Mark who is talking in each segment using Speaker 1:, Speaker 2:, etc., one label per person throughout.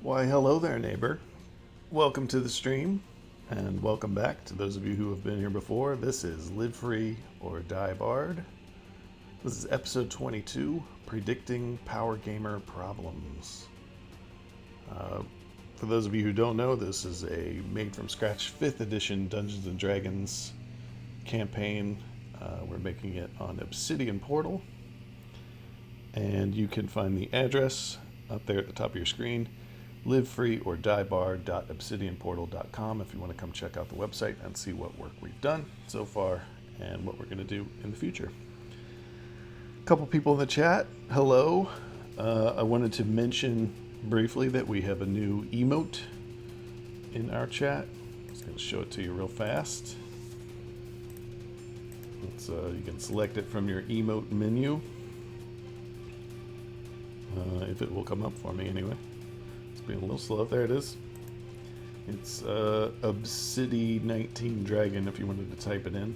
Speaker 1: Why, hello there, neighbor. Welcome to the stream, and welcome back to those of you who have been here before. This is Live Free or Die Barred. This is episode 22, Predicting Powergamer Problems. For those of you who don't know, this is a made-from-scratch 5th edition Dungeons & Dragons campaign. We're making it on Obsidian portal, and you can find the address up there at the top of your screen. livefreeordiebarred.obsidianportal.com if you want to come check out the website and see what work we've done so far and what we're going to do in the future. A couple people in the chat, hello. I wanted to mention briefly that we have a new emote in our chat. I'm just going to show it to you real fast. You can select it from your emote menu. If it will come up for me anyway. Being a little slow. There it is. It's Obsidian 19 Dragon if you wanted to type it in.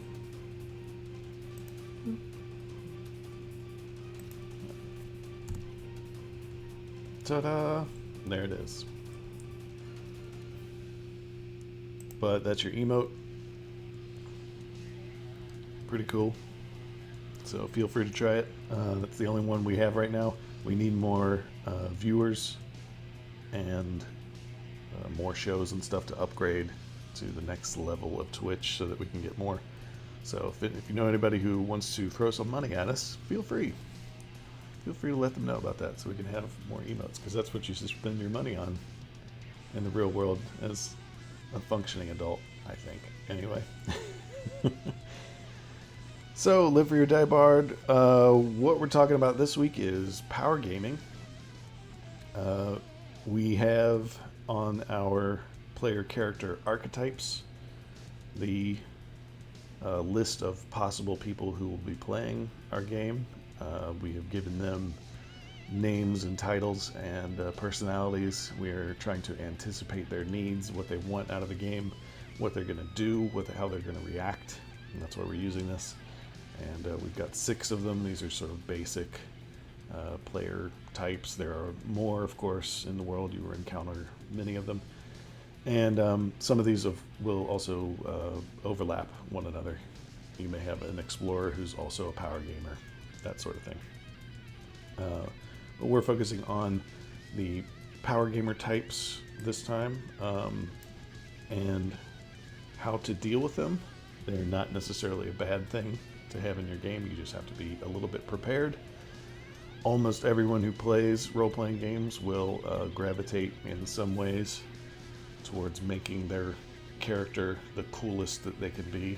Speaker 1: Ta-da! There it is. But that's your emote. Pretty cool. So feel free to try it. That's the only one we have right now. We need more viewers and more shows and stuff to upgrade to the next level of Twitch so that we can get more. So if you know anybody who wants to throw some money at us, feel free. Feel free to let them know about that so we can have more emotes, because that's what you should spend your money on in the real world as a functioning adult, I think. Anyway. So, Live for Your Die Barred. What we're talking about this week is power gaming. We have on our player character archetypes the list of possible people who will be playing our game. We have given them names and titles and personalities. We're trying to anticipate their needs, what they want out of the game, what they're going to do, how they're going to react, and that's why we're using this. And we've got 6 of them. These are sort of basic player types. There are more, of course, in the world. You will encounter many of them. And some of these will also overlap one another. You may have an explorer who's also a power gamer, that sort of thing. But we're focusing on the power gamer types this time and how to deal with them. They're not necessarily a bad thing to have in your game. You just have to be a little bit prepared. Almost everyone who plays role-playing games will gravitate in some ways towards making their character the coolest that they can be.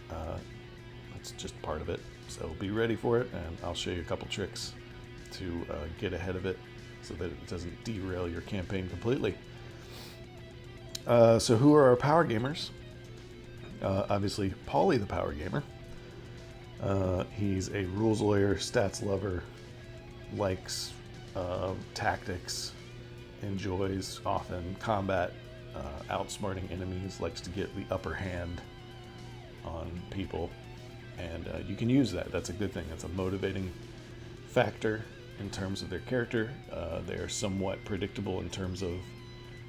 Speaker 1: That's just part of it. So be ready for it, and I'll show you a couple tricks to get ahead of it so that it doesn't derail your campaign completely. So who are our power gamers? Obviously, Paulie the power gamer. He's a rules lawyer, stats lover, likes tactics, enjoys often combat, outsmarting enemies, likes to get the upper hand on people, and you can use that. That's a good thing. That's a motivating factor in terms of their character. They're somewhat predictable in terms of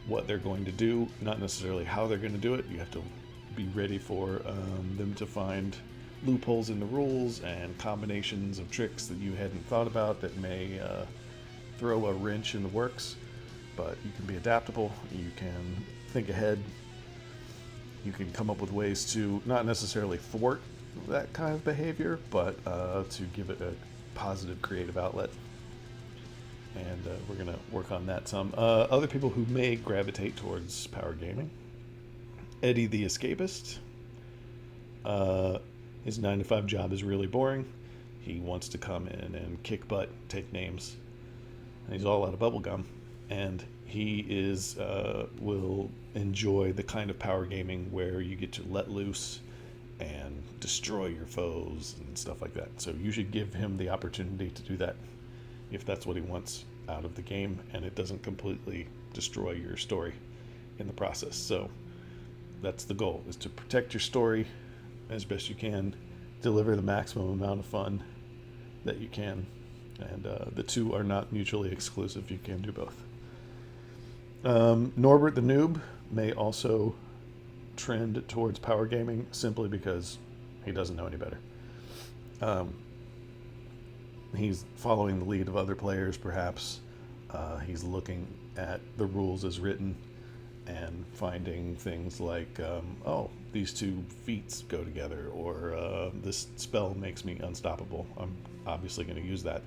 Speaker 1: what they're going to do, not necessarily how they're going to do it. You have to be ready for them to find loopholes in the rules and combinations of tricks that you hadn't thought about that may throw a wrench in the works. But you can be adaptable, you can think ahead, you can come up with ways to not necessarily thwart that kind of behavior, but to give it a positive creative outlet. And we're going to work on that some. Other people who may gravitate towards power gaming: Eddie the Escapist. His 9-to-5 job is really boring. He wants to come in and kick butt, take names. And he's all out of bubblegum. And he will enjoy the kind of power gaming where you get to let loose and destroy your foes and stuff like that. So you should give him the opportunity to do that if that's what he wants out of the game, and it doesn't completely destroy your story in the process. So that's the goal, is to protect your story as best you can, deliver the maximum amount of fun that you can, and the two are not mutually exclusive. You can do both. Norbert the Noob may also trend towards power gaming simply because he doesn't know any better. He's following the lead of other players, perhaps. He's looking at the rules as written and finding things like, oh, these two feats go together, or this spell makes me unstoppable. I'm obviously going to use that.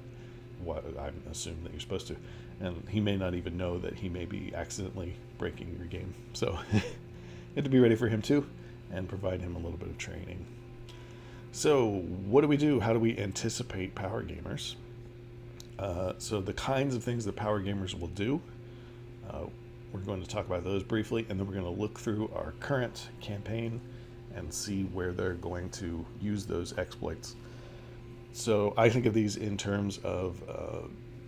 Speaker 1: I assume that you're supposed to. And he may not even know that he may be accidentally breaking your game. So you have to be ready for him too, and provide him a little bit of training. So what do we do? How do we anticipate power gamers? So the kinds of things that power gamers will do, we're going to talk about those briefly, and then we're going to look through our current campaign and see where they're going to use those exploits. So I think of these in terms of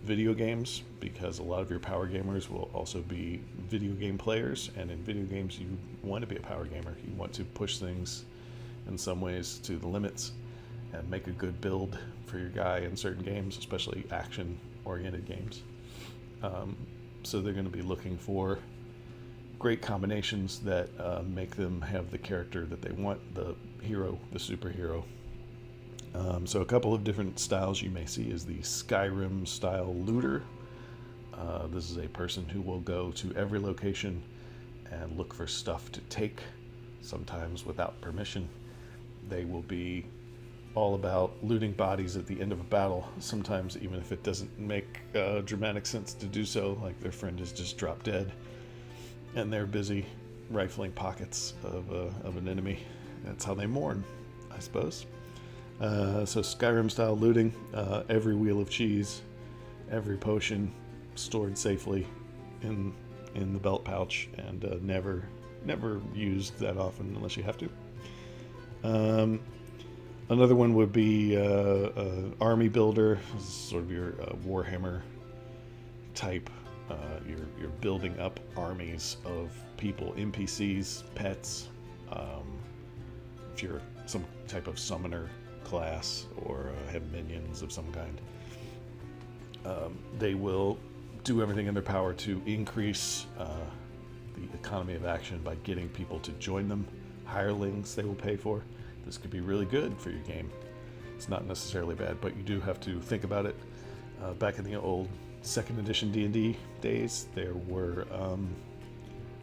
Speaker 1: video games, because a lot of your power gamers will also be video game players, and in video games you want to be a power gamer. You want to push things in some ways to the limits and make a good build for your guy in certain games, especially action-oriented games. So they're going to be looking for great combinations that make them have the character that they want, the hero, the superhero. So a couple of different styles you may see is the Skyrim style looter. This is a person who will go to every location and look for stuff to take, sometimes without permission. They will be all about looting bodies at the end of a battle, sometimes even if it doesn't make dramatic sense to do so, like their friend is just dropped dead and they're busy rifling pockets of an enemy. That's how they mourn, I suppose. So Skyrim style looting, every wheel of cheese, every potion stored safely in the belt pouch, and never used that often unless you have to. Another one would be army builder. This is sort of your Warhammer type. You're building up armies of people, NPCs, pets. If you're some type of summoner class or have minions of some kind, they will do everything in their power to increase the economy of action by getting people to join them. Hirelings they will pay for. This could be really good for your game. It's not necessarily bad, but you do have to think about it. Back in the old 2nd edition D&D days, there were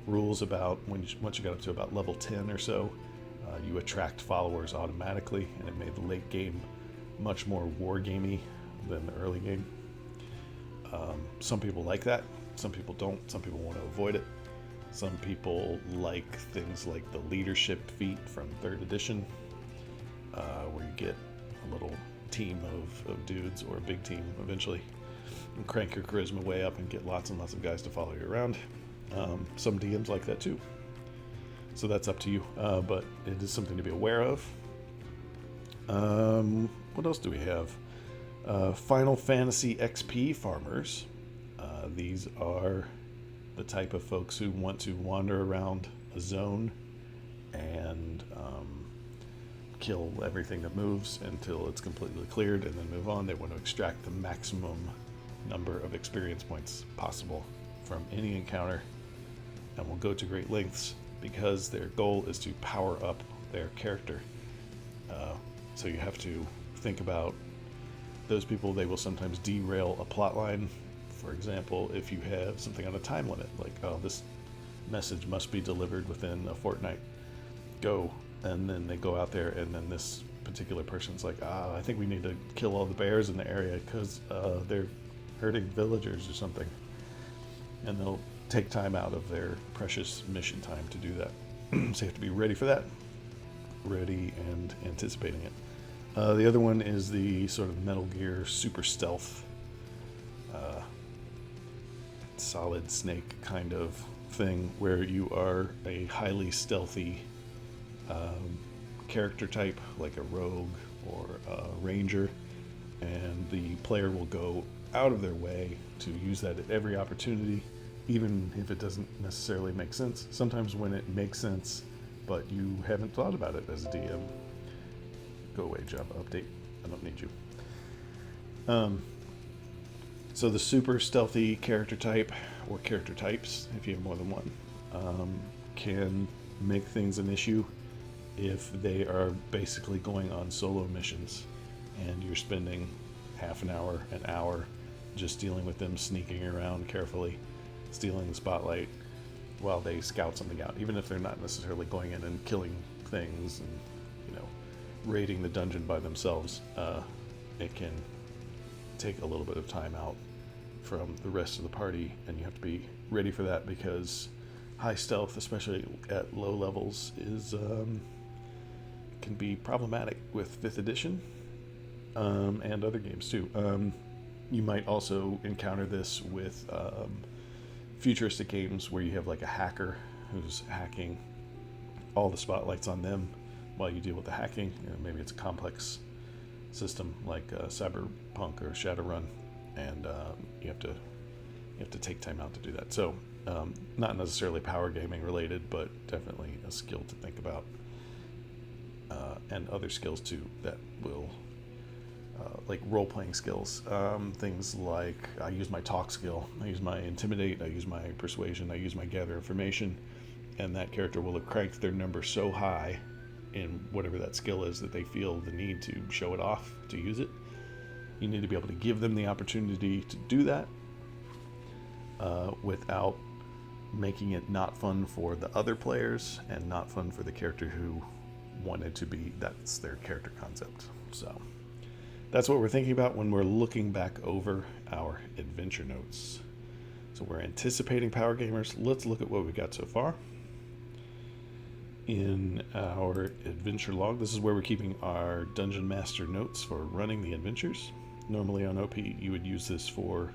Speaker 1: rules about once you got up to about level 10 or so, you attract followers automatically, and it made the late game much more wargamey than the early game. Some people like that, some people don't, some people want to avoid it. Some people like things like the leadership feat from 3rd edition, where you get a little team of dudes, or a big team eventually, and crank your charisma way up and get lots and lots of guys to follow you around. Some DMs like that too. So that's up to you, but it is something to be aware of. What else do we have? Final Fantasy XP farmers. These are the type of folks who want to wander around a zone and kill everything that moves until it's completely cleared and then move on. They want to extract the maximum number of experience points possible from any encounter, and will go to great lengths because their goal is to power up their character. So you have to think about those people. They will sometimes derail a plot line. For example, if you have something on a time limit, like, oh, this message must be delivered within a fortnight, go. And then they go out there, and then this particular person's like, I think we need to kill all the bears in the area because they're hurting villagers or something. And they'll take time out of their precious mission time to do that. So you have to be ready for that, ready and anticipating it. The other one is the sort of Metal Gear super stealth, Solid Snake kind of thing, where you are a highly stealthy character type, like a rogue or a ranger, and the player will go out of their way to use that at every opportunity, even if it doesn't necessarily make sense. Sometimes when it makes sense, but you haven't thought about it as a DM. Go away, Java update. I don't need you. So the super stealthy character type, or character types, if you have more than one, can make things an issue if they are basically going on solo missions and you're spending half an hour just dealing with them sneaking around carefully, stealing the spotlight while they scout something out, even if they're not necessarily going in and killing things and, you know, raiding the dungeon by themselves. It can take a little bit of time out from the rest of the party, and you have to be ready for that, because high stealth, especially at low levels, is can be problematic with 5th edition and other games too. You might also encounter this with futuristic games where you have like a hacker who's hacking all the spotlights on them while you deal with the hacking. You know, maybe it's a complex system like Cyberpunk or Shadowrun, and you have to take time out to do that. So not necessarily power gaming related, but definitely a skill to think about, and other skills too that will like role-playing skills, things like I use my talk skill, I use my intimidate, I use my persuasion, I use my gather information, and that character will have cranked their number so high in whatever that skill is that they feel the need to show it off, to use it. You need to be able to give them the opportunity to do that without making it not fun for the other players and not fun for the character who wanted to be, that's their character concept. So that's what we're thinking about when we're looking back over our adventure notes. So we're anticipating Power Gamers. Let's look at what we got so far. In our adventure log, this is where we're keeping our Dungeon Master notes for running the adventures. Normally on OP, you would use this for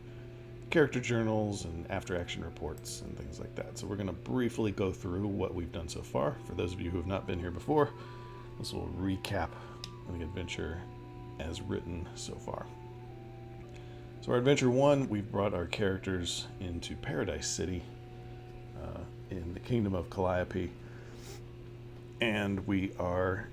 Speaker 1: character journals and after-action reports and things like that. So we're going to briefly go through what we've done so far. For those of you who have not been here before, this will recap the adventure as written so far. So our adventure 1, we've brought our characters into Paradise City in the Kingdom of Calliope, and we are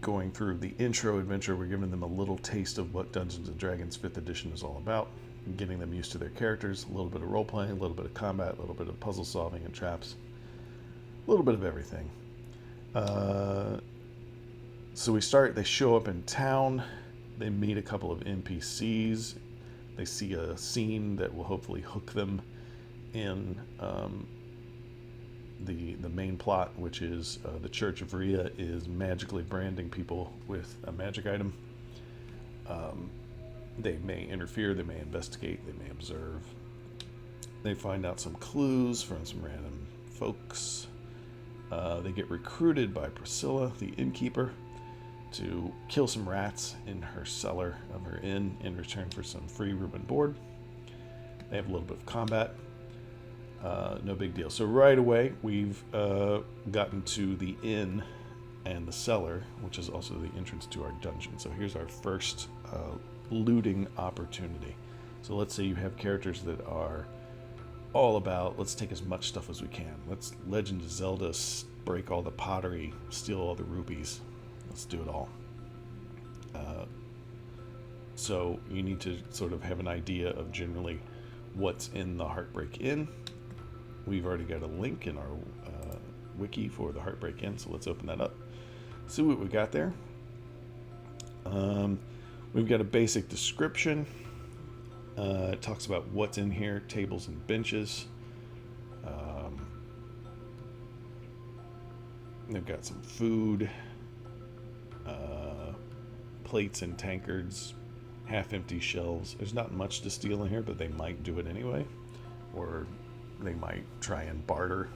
Speaker 1: going through the intro adventure. We're giving them a little taste of what Dungeons & Dragons 5th edition is all about, getting them used to their characters, a little bit of role-playing, a little bit of combat, a little bit of puzzle solving and traps, a little bit of everything. So we start, they show up in town, they meet a couple of NPCs, they see a scene that will hopefully hook them in the main plot, which is the Church of Rhea is magically branding people with a magic item. They may interfere, they may investigate, they may observe. They find out some clues from some random folks. They get recruited by Priscilla, the innkeeper, to kill some rats in her cellar of her inn in return for some free room and board. They have a little bit of combat. No big deal. So right away, we've gotten to the inn and the cellar, which is also the entrance to our dungeon. So here's our first looting opportunity. So let's say you have characters that are all about, let's take as much stuff as we can. Let's Legend of Zelda, break all the pottery, steal all the rupees. Let's do it all. So you need to sort of have an idea of generally what's in the Heartbreak Inn. We've already got a link in our wiki for the Heartbreak Inn, so let's open that up. See what we got there. We've got a basic description. It talks about what's in here, tables and benches. They've got some food, plates and tankards, half-empty shelves. There's not much to steal in here, but they might do it anyway. Or they might try and barter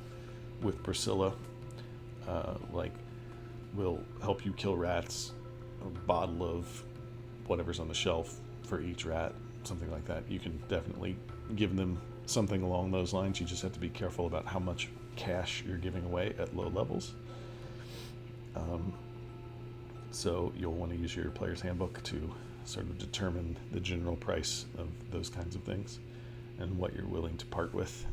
Speaker 1: with Priscilla. Like, we'll help you kill rats, a bottle of whatever's on the shelf for each rat, something like that. You can definitely give them something along those lines. You just have to be careful about how much cash you're giving away at low levels. So you'll want to use your player's handbook to sort of determine the general price of those kinds of things and what you're willing to part with.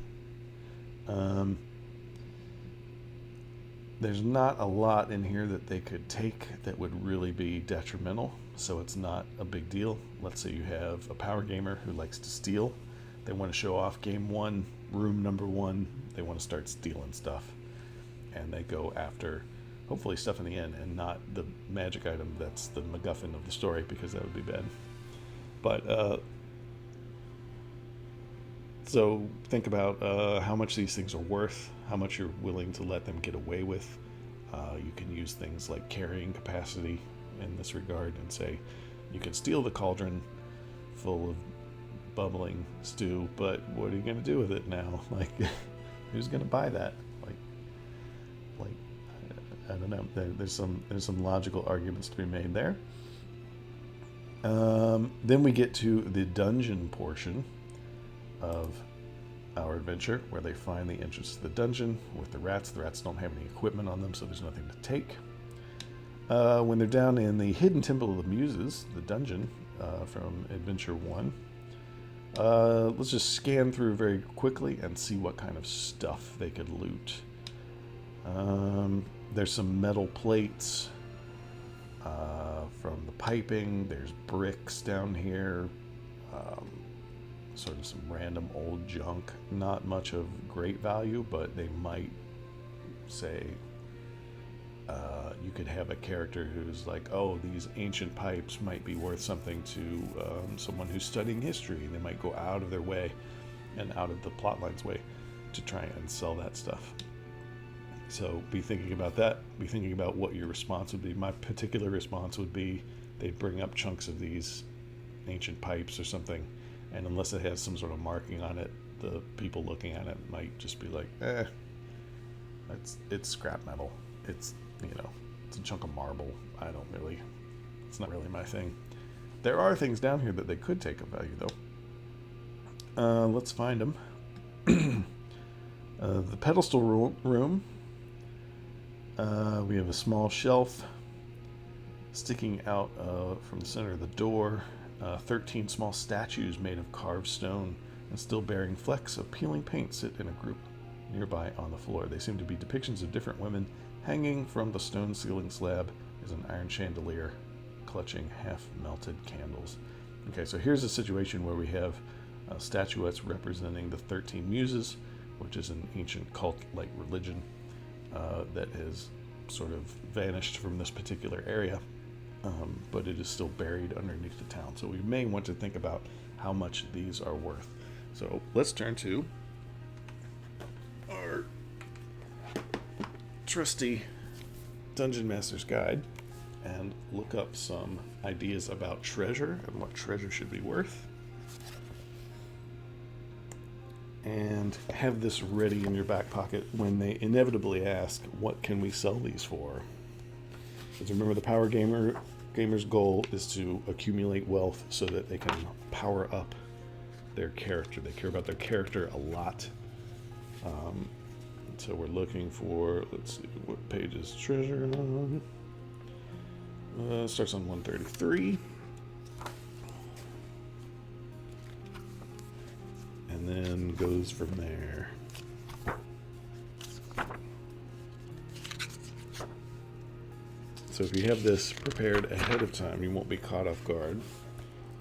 Speaker 1: There's not a lot in here that they could take that would really be detrimental, so it's not a big deal. Let's say you have a power gamer who likes to steal. They want to show off game one, room number one. They want to start stealing stuff. And they go after, hopefully, stuff in the end and not the magic item that's the MacGuffin of the story, because that would be bad. But, so think about how much these things are worth, how much you're willing to let them get away with. You can use things like carrying capacity in this regard and say, you can steal the cauldron full of bubbling stew, but what are you going to do with it now? Like, who's going to buy that? Like, I don't know. There's some logical arguments to be made there. Then we get to the dungeon portion of our adventure, where they find the entrance to the dungeon with the rats. The rats don't have any equipment on them, so there's nothing to take. When they're down in the Hidden Temple of the Muses, the dungeon from Adventure 1, let's just scan through very quickly and see what kind of stuff they could loot. There's some metal plates from the piping. There's bricks down here. Sort of some random old junk. Not much of great value, but they might say you could have a character who's like, oh, these ancient pipes might be worth something to someone who's studying history. They might go out of their way and out of the plotline's way to try and sell that stuff. So be thinking about that. Be thinking about what your response would be. My particular response would be they'd bring up chunks of these ancient pipes or something, and unless it has some sort of marking on it, the people looking at it might just be like, it's scrap metal. It's, it's a chunk of marble. It's not really my thing. There are things down here that they could take of value, though. Let's find them. The pedestal room. We have a small shelf sticking out from the center of the door. 13 small statues made of carved stone and still bearing flecks of peeling paint sit in a group nearby on the floor. They seem to be depictions of different women. Hanging from the stone ceiling slab is an iron chandelier clutching half-melted candles. Okay, so here's a situation where we have statuettes representing the 13 Muses, which is an ancient cult-like religion that has sort of vanished from this particular area. But it is still buried underneath the town. So we may want to think about how much these are worth. So let's turn to our trusty Dungeon Master's Guide and look up some ideas about treasure and what treasure should be worth. And have this ready in your back pocket when they inevitably ask, what can we sell these for? Because remember, the power gamer's goal is to accumulate wealth so that they can power up their character. They care about their character a lot. So we're looking for, let's see, what page is treasure on? Starts on 133. And then goes from there. So if you have this prepared ahead of time, you won't be caught off guard,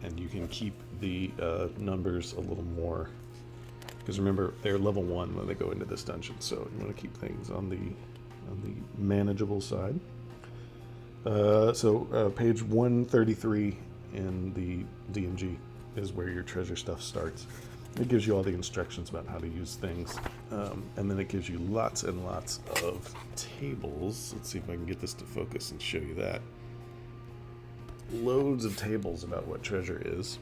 Speaker 1: and you can keep the numbers a little more, because remember, they're level 1 when they go into this dungeon, so you want to keep things on the manageable side. Page 133 in the DMG is where your treasure stuff starts. It gives you all the instructions about how to use things, and then it gives you lots and lots of tables. Let's see if I can get this to focus and show you that. Loads of tables about what treasure is.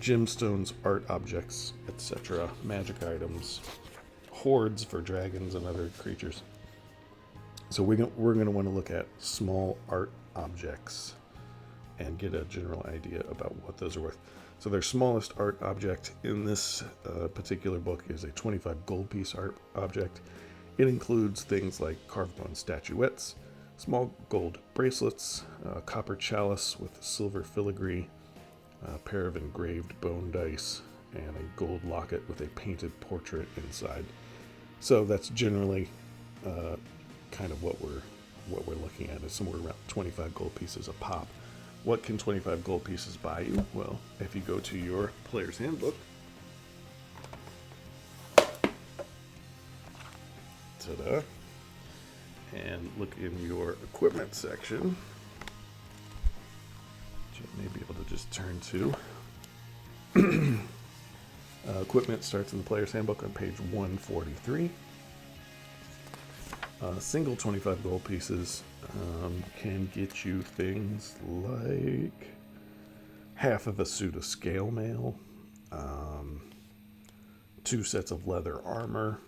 Speaker 1: Gemstones, art objects, etc., magic items, hoards for dragons and other creatures. So we're going to want to look at small art objects and get a general idea about what those are worth. So their smallest art object in this particular book is a 25 gold piece art object. It includes things like carved bone statuettes, small gold bracelets, a copper chalice with silver filigree, a pair of engraved bone dice, and a gold locket with a painted portrait inside. So that's generally kind of what we're looking at is somewhere around 25 gold pieces a pop. What can 25 gold pieces buy you? Well, if you go to your player's handbook, ta-da, and look in your equipment section, which you may be able to just turn to. Equipment starts in the player's handbook on page 143. Single 25 gold pieces can get you things like half of a suit of scale mail, 2 sets of leather armor.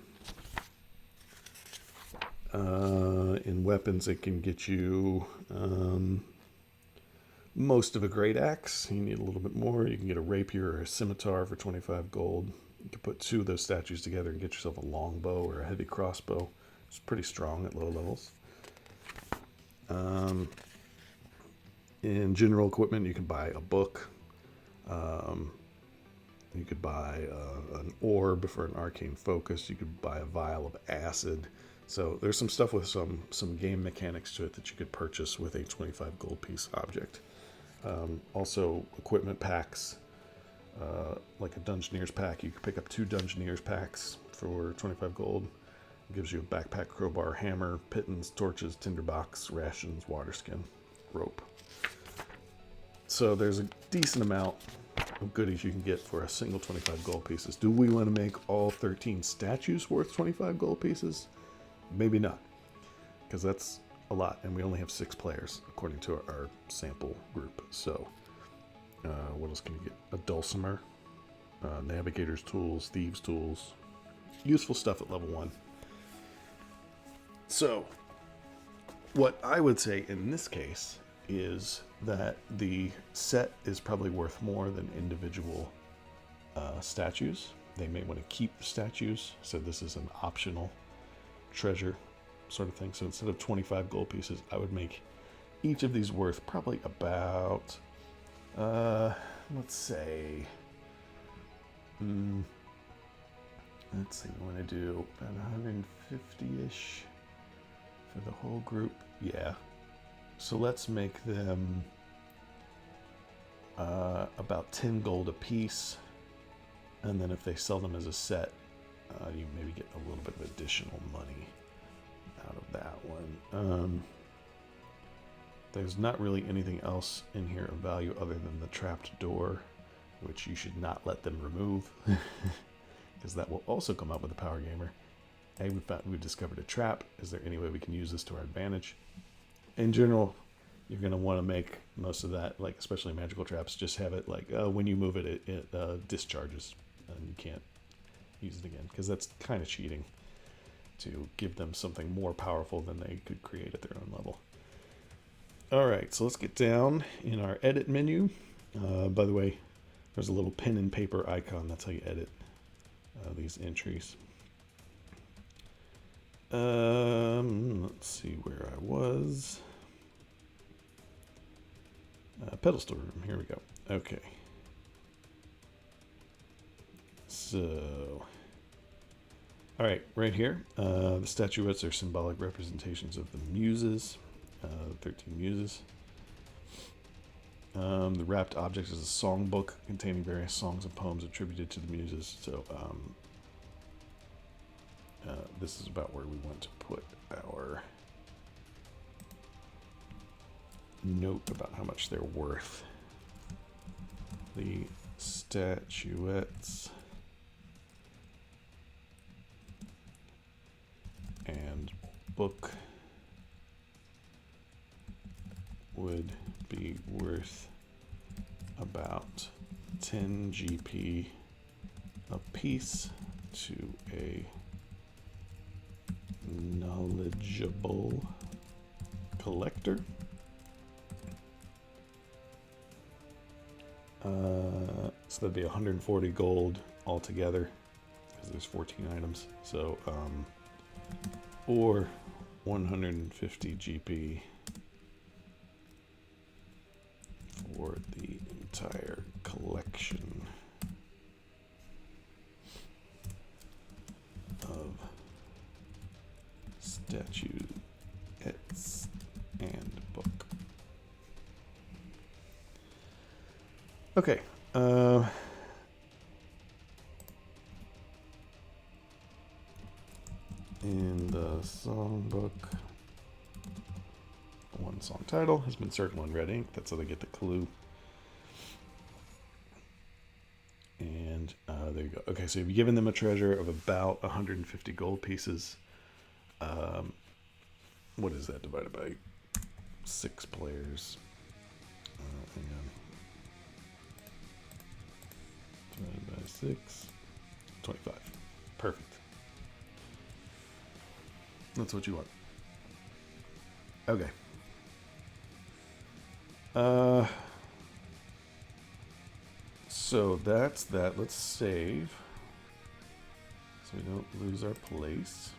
Speaker 1: In weapons, it can get you most of a great axe. You need a little bit more. You can get a rapier or a scimitar for 25 gold. You can put 2 of those statues together and get yourself a longbow or a heavy crossbow. It's pretty strong at low levels. In general equipment, you can buy a book. You could buy an orb for an arcane focus. You could buy a vial of acid. So there's some stuff with some game mechanics to it that you could purchase with a 25 gold piece object. Also, equipment packs, like a Dungeoneer's pack. You can pick up 2 Dungeoneer's packs for 25 gold. It gives you a backpack, crowbar, hammer, pittance, torches, tinderbox, rations, water skin, rope. So there's a decent amount of goodies you can get for a single 25 gold pieces. Do we want to make all 13 statues worth 25 gold pieces? Maybe not, because that's a lot, and we only have 6 players according to our sample group. So what else can you get? A dulcimer, navigator's tools, thieves tools, useful stuff at level 1. So what I would say in this case is that the set is probably worth more than individual statues. They may want to keep the statues, so this is an optional treasure sort of thing. So instead of 25 gold pieces, I would make each of these worth probably about let's say let's see, we want to do about 150-ish for the whole group. Yeah, so let's make them about 10 gold a piece, and then if they sell them as a set, you maybe get a little bit of additional money out of that one. There's not really anything else in here of value other than the trapped door, which you should not let them remove, because that will also come up with a Powergamer. Hey, we've discovered a trap. Is there any way we can use this to our advantage? In general, you're going to want to make most of that, like especially magical traps, just have it like when you move it, it discharges, and you can't use it again, because that's kind of cheating to give them something more powerful than they could create at their own level. All right, so let's get down in our edit menu. By the way, there's a little pen and paper icon. That's how you edit these entries. Let's see where I was. Pedestal room. Here we go. Okay. So, all right, right here, the statuettes are symbolic representations of the muses, 13 muses. The wrapped object is a songbook containing various songs and poems attributed to the muses. So, this is about where we want to put our note about how much they're worth. The statuettes and book would be worth about 10 GP a piece to a knowledgeable collector. So that'd be 140 gold altogether, because there's 14 items. So, or 150 GP for the entire collection of Statuettes and book. Okay. In the songbook, one song title has been circled in red ink. That's how they get the clue. And there you go. Okay, so you've given them a treasure of about 150 gold pieces. What is that divided by 6 players? Hang on. Divided by 6. 25. Perfect. That's what you want. Okay. So that's that. Let's save so we don't lose our place.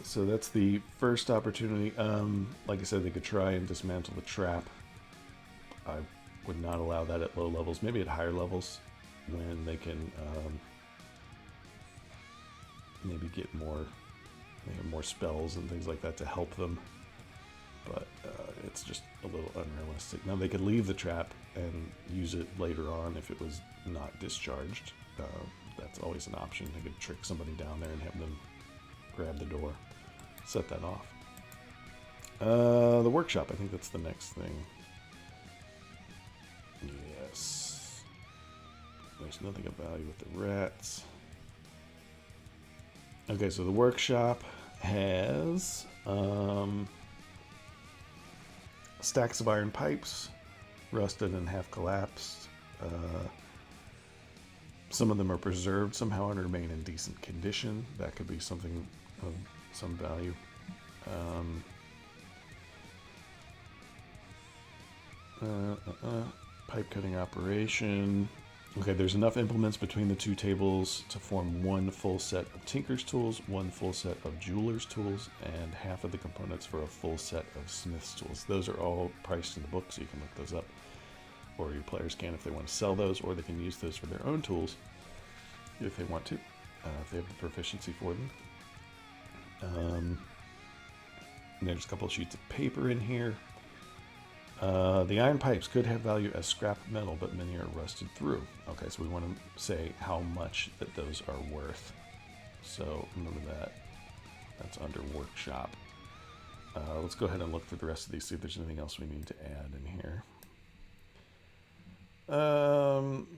Speaker 1: So that's the first opportunity. Like I said, they could try and dismantle the trap. I would not allow that at low levels. Maybe at higher levels when they can maybe get more, they have more spells and things like that to help them. But it's just a little unrealistic. Now they could leave the trap and use it later on if it was not discharged. That's always an option. They could trick somebody down there and have them grab the door. Set that off. The workshop, I think that's the next thing. Yes. There's nothing of value with the rats. Okay, so the workshop has stacks of iron pipes, rusted and half collapsed. Some of them are preserved somehow and remain in decent condition. That could be something of some value. Pipe cutting operation. Okay, there's enough implements between the two tables to form one full set of tinker's tools, one full set of jeweler's tools, and half of the components for a full set of smith's tools. Those are all priced in the book, so you can look those up. Or your players can if they want to sell those, or they can use those for their own tools if they want to, if they have the proficiency for them. There's a couple of sheets of paper in here. The iron pipes could have value as scrap metal, but many are rusted through. Okay, so we want to say how much that those are worth. So remember that. That's under workshop. Let's go ahead and look through the rest of these, see if there's anything else we need to add in here.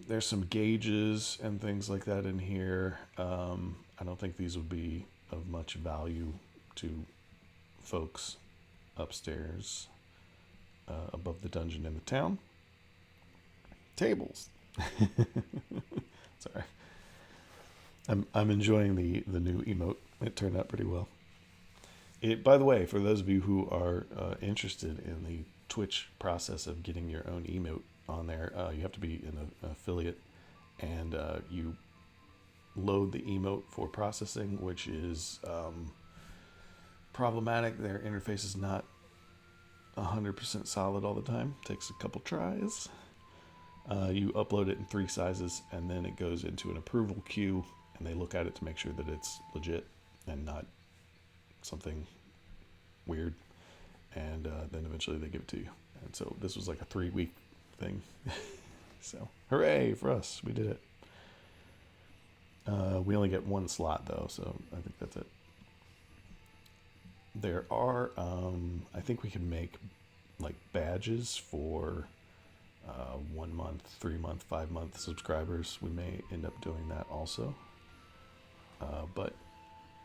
Speaker 1: There's some gauges and things like that in here. I don't think these would be of much value to folks upstairs. Above the dungeon in the town. Tables. Sorry. I'm enjoying the new emote. It turned out pretty well. By the way, for those of you who are interested in the Twitch process of getting your own emote on there, you have to be an affiliate, and you load the emote for processing, which is problematic. Their interface is not 100% solid all the time. Takes a couple tries. You upload it in 3 sizes, and then it goes into an approval queue, and they look at it to make sure that it's legit and not something weird, and then eventually they give it to you. And so this was like a 3-week thing. So hooray for us, we did it. We only get 1 slot though, so I think that's it. There are, I think we can make like badges for 1 month, 3 month, 5 month subscribers. We may end up doing that also. But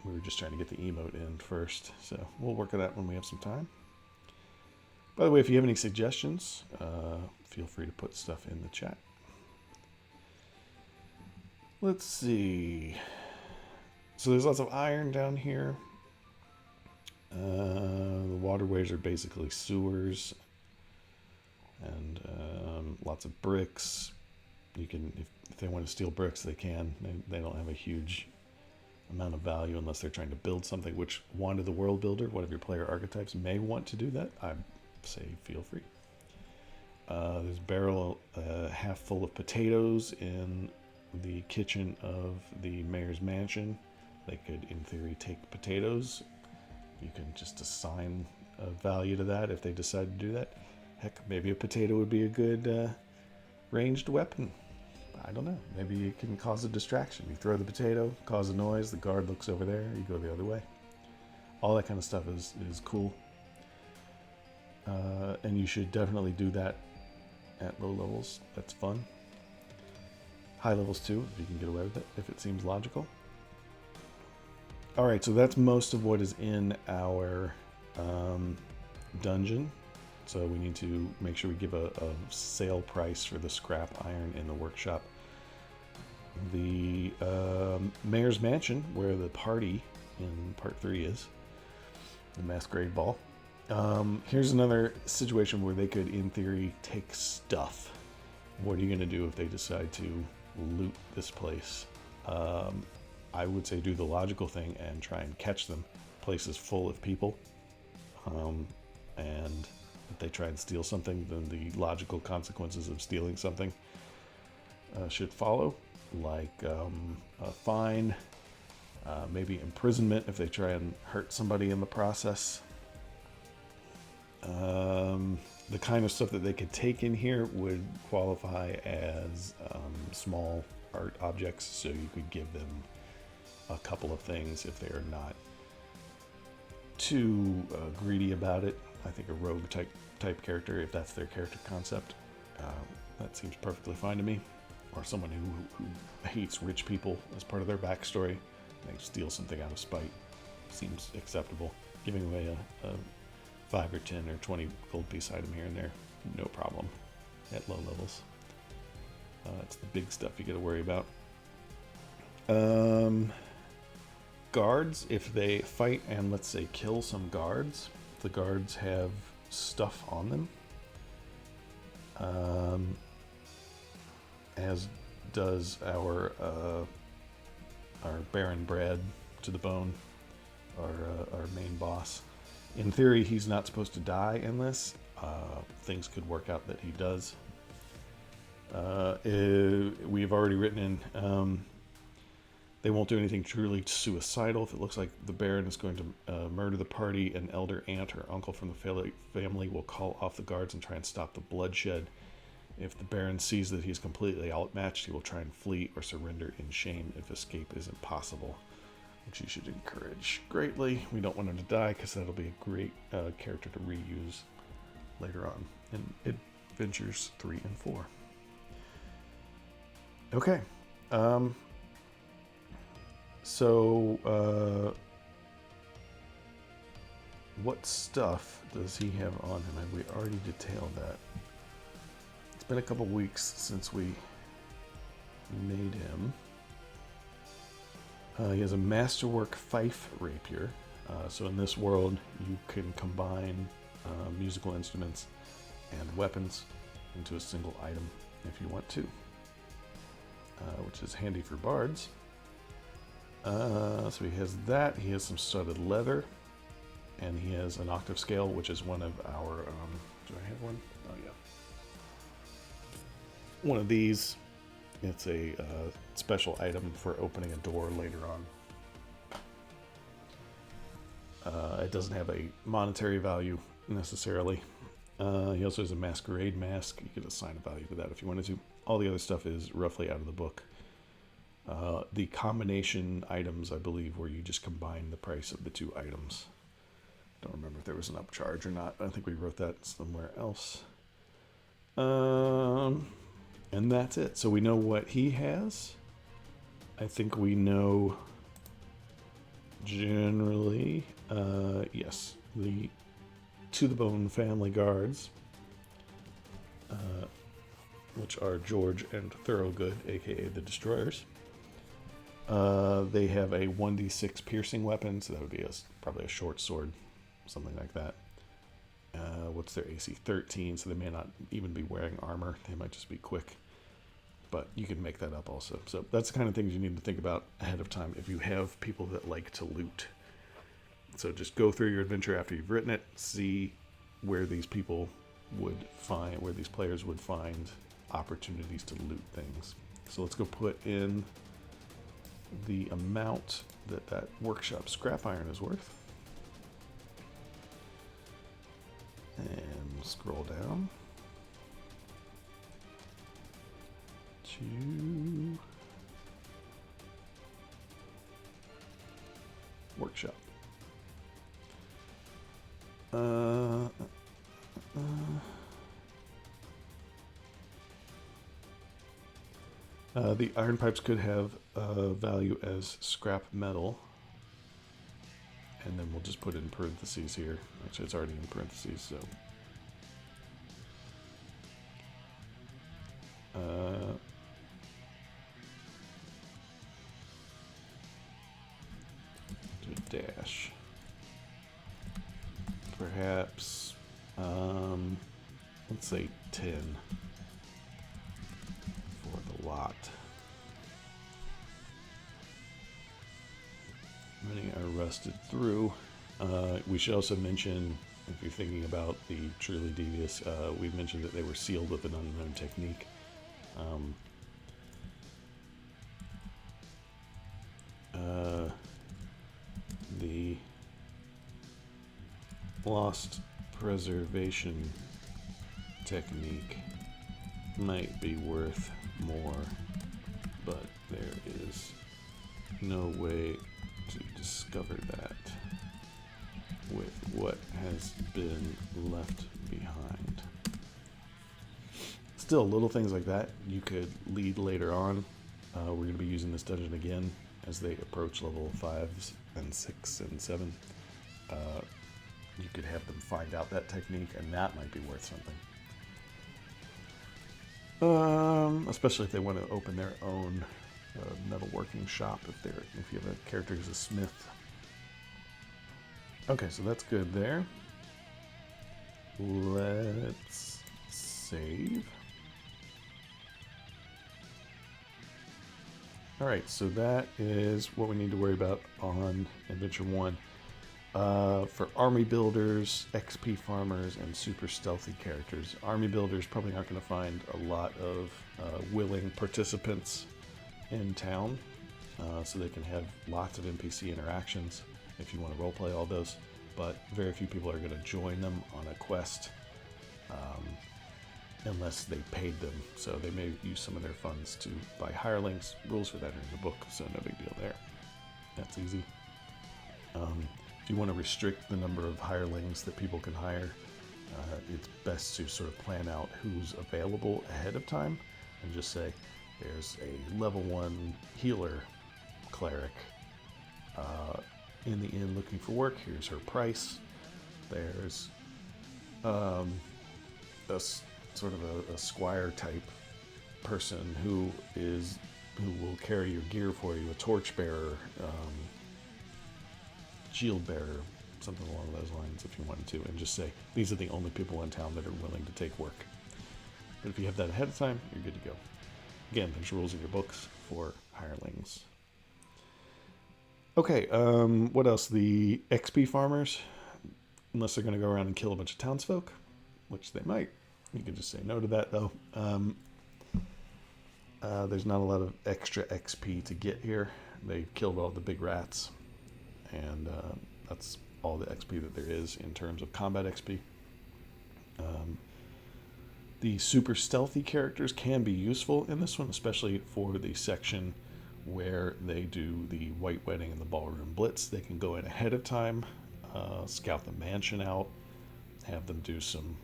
Speaker 1: we were just trying to get the emote in first. So we'll work on that when we have some time. By the way, if you have any suggestions, feel free to put stuff in the chat. Let's see. So there's lots of iron down here. The waterways are basically sewers, and lots of bricks. You can, if they want to steal bricks, they can. They don't have a huge amount of value unless they're trying to build something, which Wand of the World Builder, one of your player archetypes, may want to do that. I say feel free. There's a barrel half full of potatoes in the kitchen of the mayor's mansion. They could, in theory, take potatoes. You can just assign a value to that if they decide to do that. Heck, maybe a potato would be a good ranged weapon. I don't know. Maybe you can cause a distraction. You throw the potato, cause a noise, the guard looks over there, you go the other way. All that kind of stuff is cool. And you should definitely do that at low levels. That's fun. High levels too, if you can get away with it, if it seems logical. Alright, so that's most of what is in our dungeon. So we need to make sure we give a sale price for the scrap iron in the workshop. The Mayor's Mansion, where the party in part 3 is, the Masquerade Ball. Here's another situation where they could, in theory, take stuff. What are you going to do if they decide to loot this place? I would say do the logical thing and try and catch them. Place is full of people. And if they try and steal something, then the logical consequences of stealing something should follow. Like a fine, maybe imprisonment if they try and hurt somebody in the process. The kind of stuff that they could take in here would qualify as small art objects, so you could give them a couple of things if they are not too greedy about it. I think a rogue type character, if that's their character concept, that seems perfectly fine to me. Or someone who hates rich people as part of their backstory, they steal something out of spite, seems acceptable. Giving away a 5 or 10 or 20 gold piece item here and there, no problem at low levels. It's the big stuff you got to worry about. Guards, if they fight and let's say kill some guards, the guards have stuff on them, as does our Baron Brad to the bone, our main boss. In theory, he's not supposed to die in this. Things could work out that he does. We've already written in, they won't do anything truly suicidal. If it looks like the Baron is going to murder the party, an elder aunt or uncle from the family will call off the guards and try and stop the bloodshed. If the Baron sees that he's completely outmatched, he will try and flee or surrender in shame if escape isn't possible, which you should encourage greatly. We don't want him to die because that'll be a great character to reuse later on in Adventures 3 and 4. Okay. So, what stuff does he have on him? Have we already detailed that? It's been a couple weeks since we made him. He has a masterwork fife rapier. So in this world, you can combine musical instruments and weapons into a single item if you want to, which is handy for bards. So he has that. He has some studded leather, and he has an octave scale, which is one of our. Do I have one? Oh yeah. One of these. It's a special item for opening a door later on. It doesn't have a monetary value necessarily. He also has a masquerade mask. You could assign a value to that if you wanted to. All the other stuff is roughly out of the book. The combination items, I believe, where you just combine the price of the two items. Don't remember if there was an upcharge or not. I think we wrote that somewhere else. And that's it. So we know what he has. I think we know generally, yes, the To the Bone family guards, which are George and Thoroughgood, aka the Destroyers. They have a 1d6 piercing weapon, so that would be probably a short sword, something like that. What's their AC? 13, so they may not even be wearing armor. They might just be quick. But you can make that up also. So that's the kind of things you need to think about ahead of time if you have people that like to loot. So just go through your adventure after you've written it, see where these people would find, where these players would find opportunities to loot things. So let's go put in the amount that workshop scrap iron is worth. And we'll scroll down to workshop. The iron pipes could have value as scrap metal. And then we'll just put it in parentheses here. Actually, it's already in parentheses, so. Do a dash. Perhaps, let's say 10 for the lot. Many are rusted through. We should also mention, if you're thinking about the truly devious, we mentioned that they were sealed with an unknown technique. The lost preservation technique might be worth more, but there is no way to discover that with what has been left behind. Still, little things like that you could lead later on. We're going to be using this dungeon again as they approach level 5s and 6 and 7. You could have them find out that technique, and that might be worth something. Especially if they want to open their own metalworking shop, if you have a character who's a smith. Okay, so that's good there. Let's save. Alright, so that is what we need to worry about on Adventure 1. For army builders, XP farmers, and super stealthy characters. Army builders probably aren't going to find a lot of willing participants in town, so they can have lots of NPC interactions if you want to roleplay all those, but very few people are going to join them on a quest unless they paid them, so they may use some of their funds to buy hirelings. Rules for that are in the book, so no big deal there. That's easy. If you want to restrict the number of hirelings that people can hire, it's best to sort of plan out who's available ahead of time and just say, there's a level 1 healer cleric in the inn looking for work. Here's her price. There's sort of a squire type person who will carry your gear for you, a torchbearer, shield bearer, something along those lines if you wanted to, and just say, these are the only people in town that are willing to take work. But if you have that ahead of time, you're good to go. Again, there's rules in your books for hirelings. Okay, what else? The XP farmers, unless they're going to go around and kill a bunch of townsfolk, which they might. You can just say no to that, though. There's not a lot of extra XP to get here. They've killed all the big rats, and that's all the XP that there is in terms of combat XP. The super stealthy characters can be useful in this one, especially for the section where they do the White Wedding and the Ballroom Blitz. They can go in ahead of time, scout the mansion out, have them do some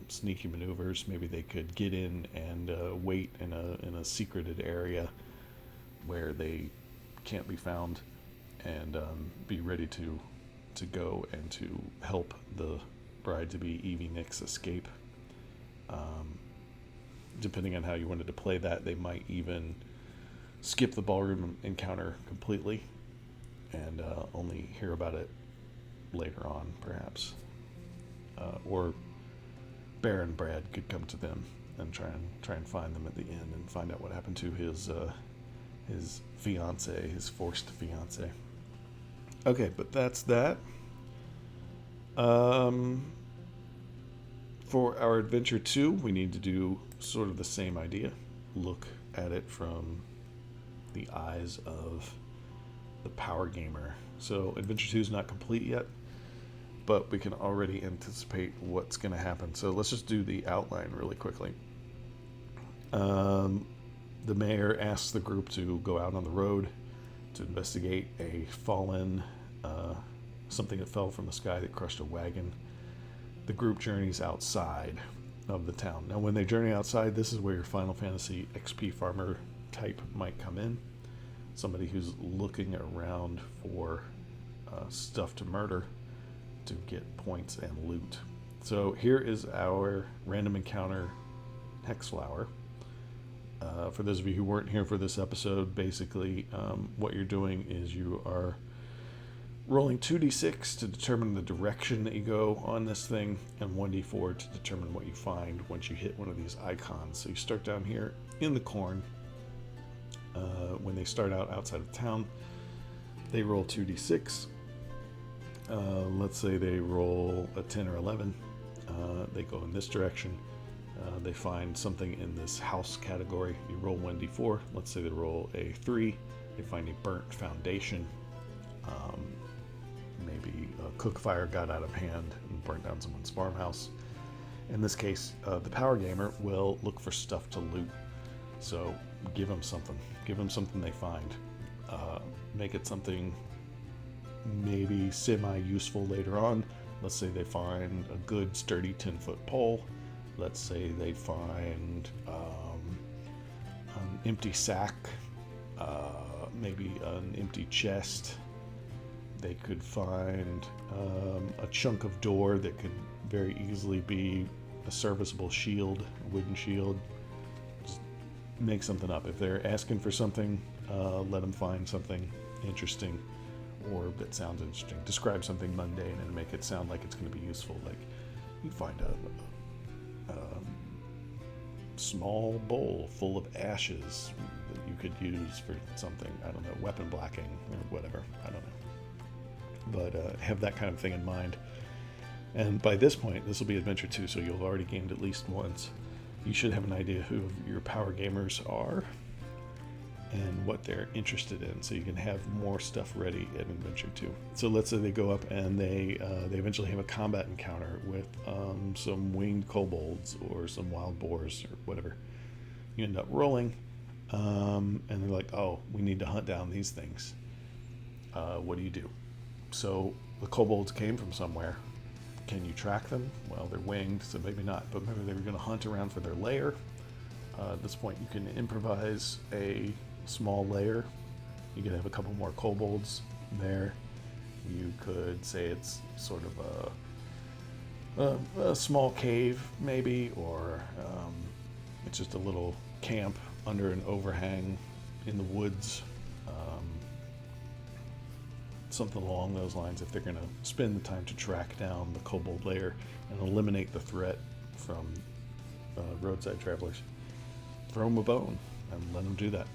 Speaker 1: sneaky maneuvers. Maybe they could get in and wait in a secreted area where they can't be found, and be ready to go and to help the bride-to-be Evie Nix escape. Depending on how you wanted to play that, they might even skip the ballroom encounter completely and only hear about it later on, perhaps. Or Baron Brad could come to them and try and find them at the inn and find out what happened to his fiance, his forced fiance. Okay, but that's that. For our Adventure 2, we need to do sort of the same idea. Look at it from the eyes of the Powergamer. So Adventure 2 is not complete yet, but we can already anticipate what's going to happen. So let's just do the outline really quickly. The mayor asks the group to go out on the road to investigate a fallen, something that fell from the sky that crushed a wagon. The group journeys outside of the town. Now, when they journey outside, this is where your Final Fantasy XP farmer type might come in. Somebody who's looking around for stuff to murder to get points and loot. So here is our random encounter hex flower. For those of you who weren't here for this episode, basically what you're doing is you are rolling 2d6 to determine the direction that you go on this thing, and 1d4 to determine what you find once you hit one of these icons. So you start down here in the corn. When they start out outside of town, they roll 2d6. Let's say they roll a 10 or 11. They go in this direction. They find something in this house category. You roll 1d4. Let's say they roll a 3. They find a burnt foundation. Maybe a cook fire got out of hand and burnt down someone's farmhouse. In this case, the Powergamer will look for stuff to loot. So give them something. Give them something they find. Make it something maybe semi-useful later on. Let's say they find a good sturdy 10-foot pole. Let's say they find an empty sack, maybe an empty chest. They could find a chunk of door that could very easily be a serviceable shield, a wooden shield. Just make something up. If they're asking for something, let them find something interesting or that sounds interesting. Describe something mundane and make it sound like it's going to be useful. Like you find a small bowl full of ashes that you could use for something. I don't know, weapon blacking or whatever. I don't know. But have that kind of thing in mind. And by this point, this will be Adventure 2, so you'll have already gamed at least once. You should have an idea who your Powergamers are and what they're interested in, so you can have more stuff ready at Adventure 2. So let's say they go up and they eventually have a combat encounter with some winged kobolds or some wild boars or whatever. You end up rolling, and they're like, oh, we need to hunt down these things. What do you do? So the kobolds came from somewhere. Can you track them? Well, they're winged, so maybe not. But maybe they were going to hunt around for their lair. At this point, you can improvise a small lair. You could have a couple more kobolds there. You could say it's sort of a small cave, maybe, or it's just a little camp under an overhang in the woods. Something along those lines, if they're going to spend the time to track down the kobold lair and eliminate the threat from roadside travelers. Throw them a bone and let them do that.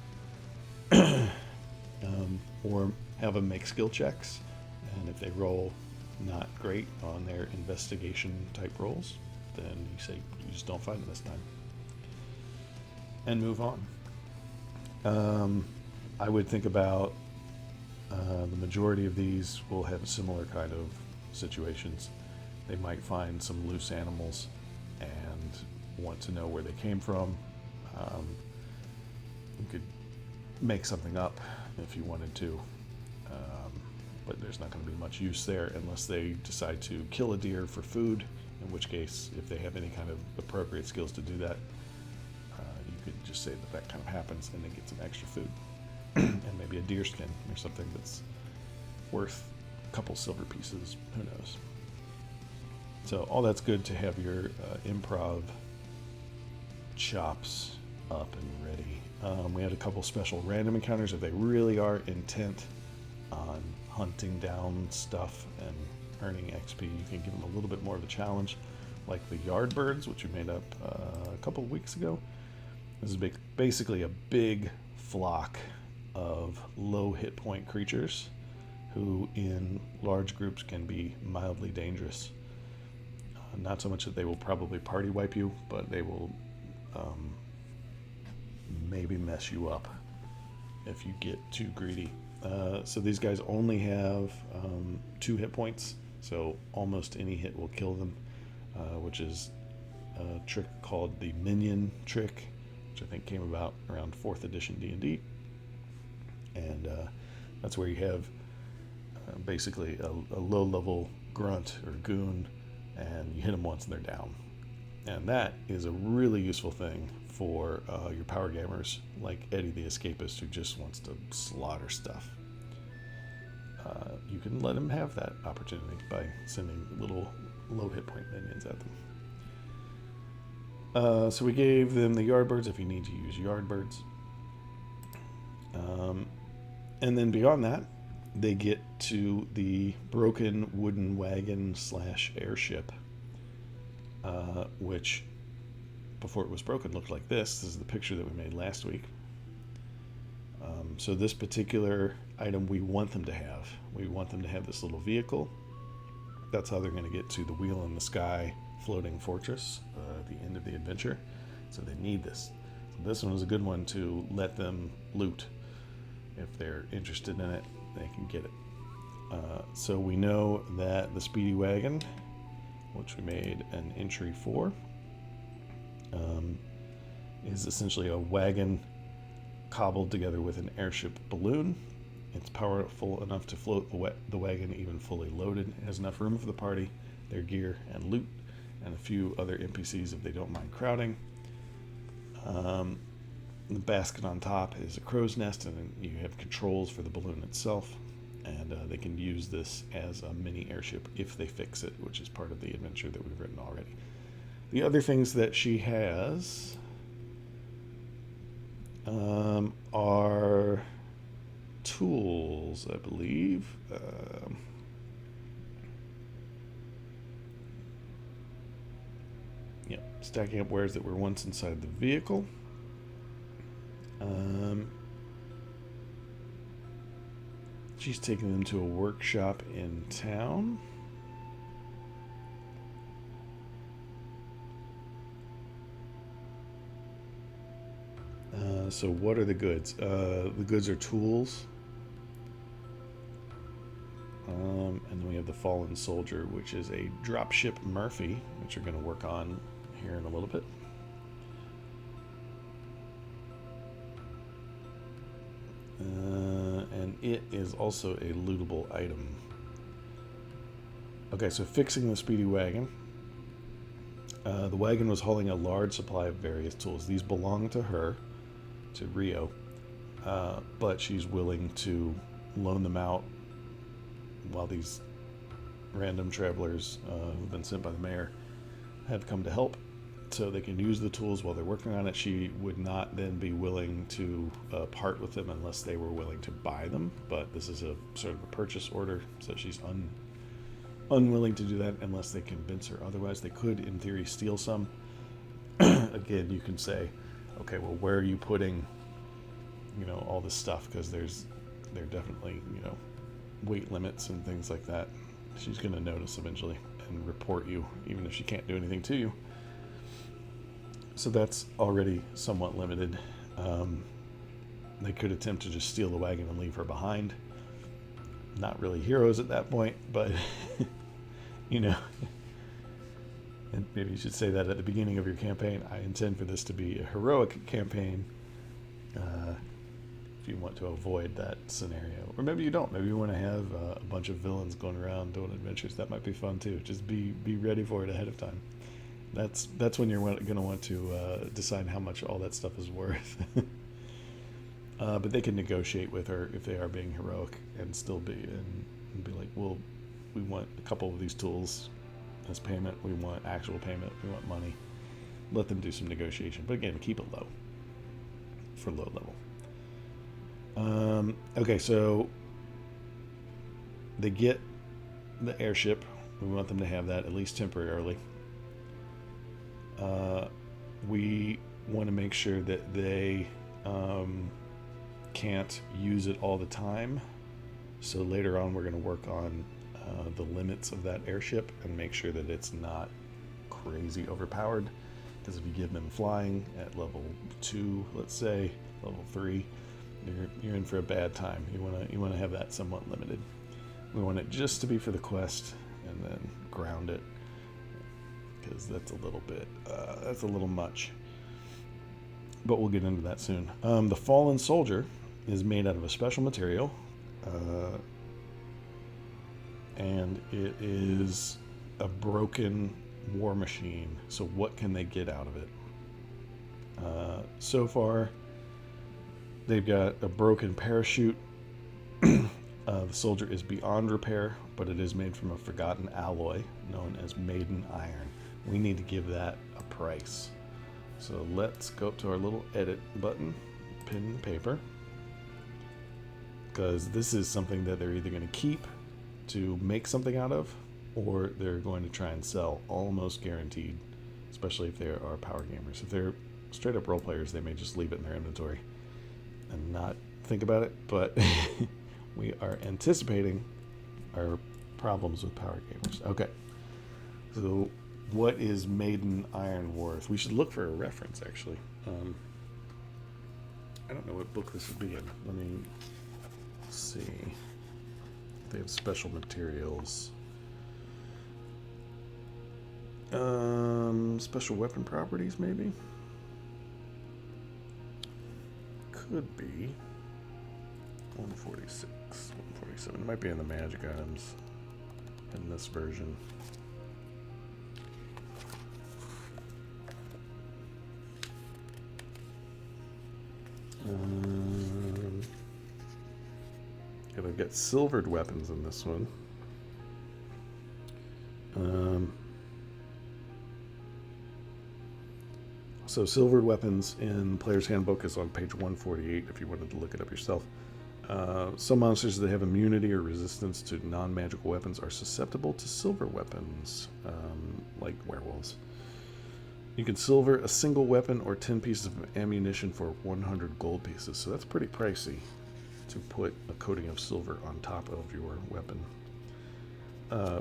Speaker 1: Or have them make skill checks, and if they roll not great on their investigation type rolls, then you say you just don't find them this time and move on. I would think about the majority of these will have similar kind of situations. They might find some loose animals and want to know where they came from. You could make something up if you wanted to, but there's not going to be much use there unless they decide to kill a deer for food, in which case, if they have any kind of appropriate skills to do that, you could just say that kind of happens and they get some extra food. And maybe a deer skin or something that's worth a couple silver pieces, who knows. So all that's good to have your improv chops up and ready. We had a couple special random encounters. If they really are intent on hunting down stuff and earning XP, you can give them a little bit more of a challenge, like the Yardbirds, which we made up a couple of weeks ago. This is basically a big flock of low hit point creatures who in large groups can be mildly dangerous. Not so much that they will probably party wipe you, but they will maybe mess you up if you get too greedy. So these guys only have 2 hit points, so almost any hit will kill them, which is a trick called the minion trick, which I think came about around 4th edition D&D. And that's where you have basically a low-level grunt or goon, and you hit them once and they're down. And that is a really useful thing for your power gamers like Eddie the Escapist, who just wants to slaughter stuff. You can let him have that opportunity by sending little low hit point minions at them. So we gave them the Yardbirds if you need to use Yardbirds. And then beyond that, they get to the broken wooden wagon / airship, which before it was broken looked like this. This is the picture that we made last week. So this particular item we want them to have. We want them to have this little vehicle. That's how they're going to get to the Wheel in the Sky floating fortress at the end of the adventure. So they need this. So this one is a good one to let them loot. If they're interested in it, they can get it. So we know that the Speedy Wagon, which we made an entry for, is essentially a wagon cobbled together with an airship balloon. It's powerful enough to float the wagon even fully loaded. It has enough room for the party, their gear, and loot, and a few other NPCs if they don't mind crowding. The basket on top is a crow's nest, and you have controls for the balloon itself. And they can use this as a mini airship if they fix it, which is part of the adventure that we've written already. The other things that she has are tools, I believe. Stacking up wares that were once inside the vehicle. She's taking them to a workshop in town. So what are the goods? The goods are tools. And then we have the Fallen Soldier, which is a dropship Murphy, which we're going to work on here in a little bit. And it is also a lootable item. Okay, so fixing the Speedy Wagon. The wagon was hauling a large supply of various tools. These belong to her, to Rio, but she's willing to loan them out while these random travelers who've been sent by the mayor have come to help, so they can use the tools while they're working on it. She would not then be willing to part with them unless they were willing to buy them, but this is a sort of a purchase order, so she's unwilling to do that unless they convince her otherwise. They could, in theory, steal some. Again, you can say, okay, well, where are you putting, all this stuff? Because there are definitely, weight limits and things like that. She's going to notice eventually and report you, even if she can't do anything to you. So that's already somewhat limited. They could attempt to just steal the wagon and leave her behind. Not really heroes at that point, but and maybe you should say that at the beginning of your campaign. I intend for this to be a heroic campaign. If you want to avoid that scenario, or maybe you don't. Maybe you want to have a bunch of villains going around doing adventures. That might be fun too. Just be ready for it ahead of time. That's when you're going to want to decide how much all that stuff is worth. But they can negotiate with her if they are being heroic and still be like, well, we want a couple of these tools as payment. We want actual payment. We want money. Let them do some negotiation. But again, keep it low for low level. Okay, so they get the airship. We want them to have that, at least temporarily. We want to make sure that they can't use it all the time. So later on, we're going to work on the limits of that airship and make sure that it's not crazy overpowered. Because if you give them flying at level 2, let's say, level 3, you're in for a bad time. You wanna have that somewhat limited. We want it just to be for the quest, and then ground it, because that's a little much. But we'll get into that soon. The Fallen Soldier is made out of a special material, and it is a broken war machine. So what can they get out of it? So far, they've got a broken parachute. The soldier is beyond repair, but it is made from a forgotten alloy known as maiden iron. We need to give that a price. So let's go up to our little edit button, pen the paper, because this is something that they're either going to keep to make something out of, or they're going to try and sell, almost guaranteed, especially if they are power gamers. If they're straight up role players, they may just leave it in their inventory and not think about it, but we are anticipating our problems with power gamers. Okay, so what is maiden iron worth? We should look for a reference, actually. I don't know what book this would be in. Let me see. They have special materials. Special weapon properties, maybe? Could be 146, 147. It might be in the magic items in this version. Yeah, they've got silvered weapons in this one. So silvered weapons in Player's Handbook is on page 148 if you wanted to look it up yourself. Some monsters that have immunity or resistance to non-magical weapons are susceptible to silver weapons, like werewolves. You can silver a single weapon or 10 pieces of ammunition for 100 gold pieces, so that's pretty pricey to put a coating of silver on top of your weapon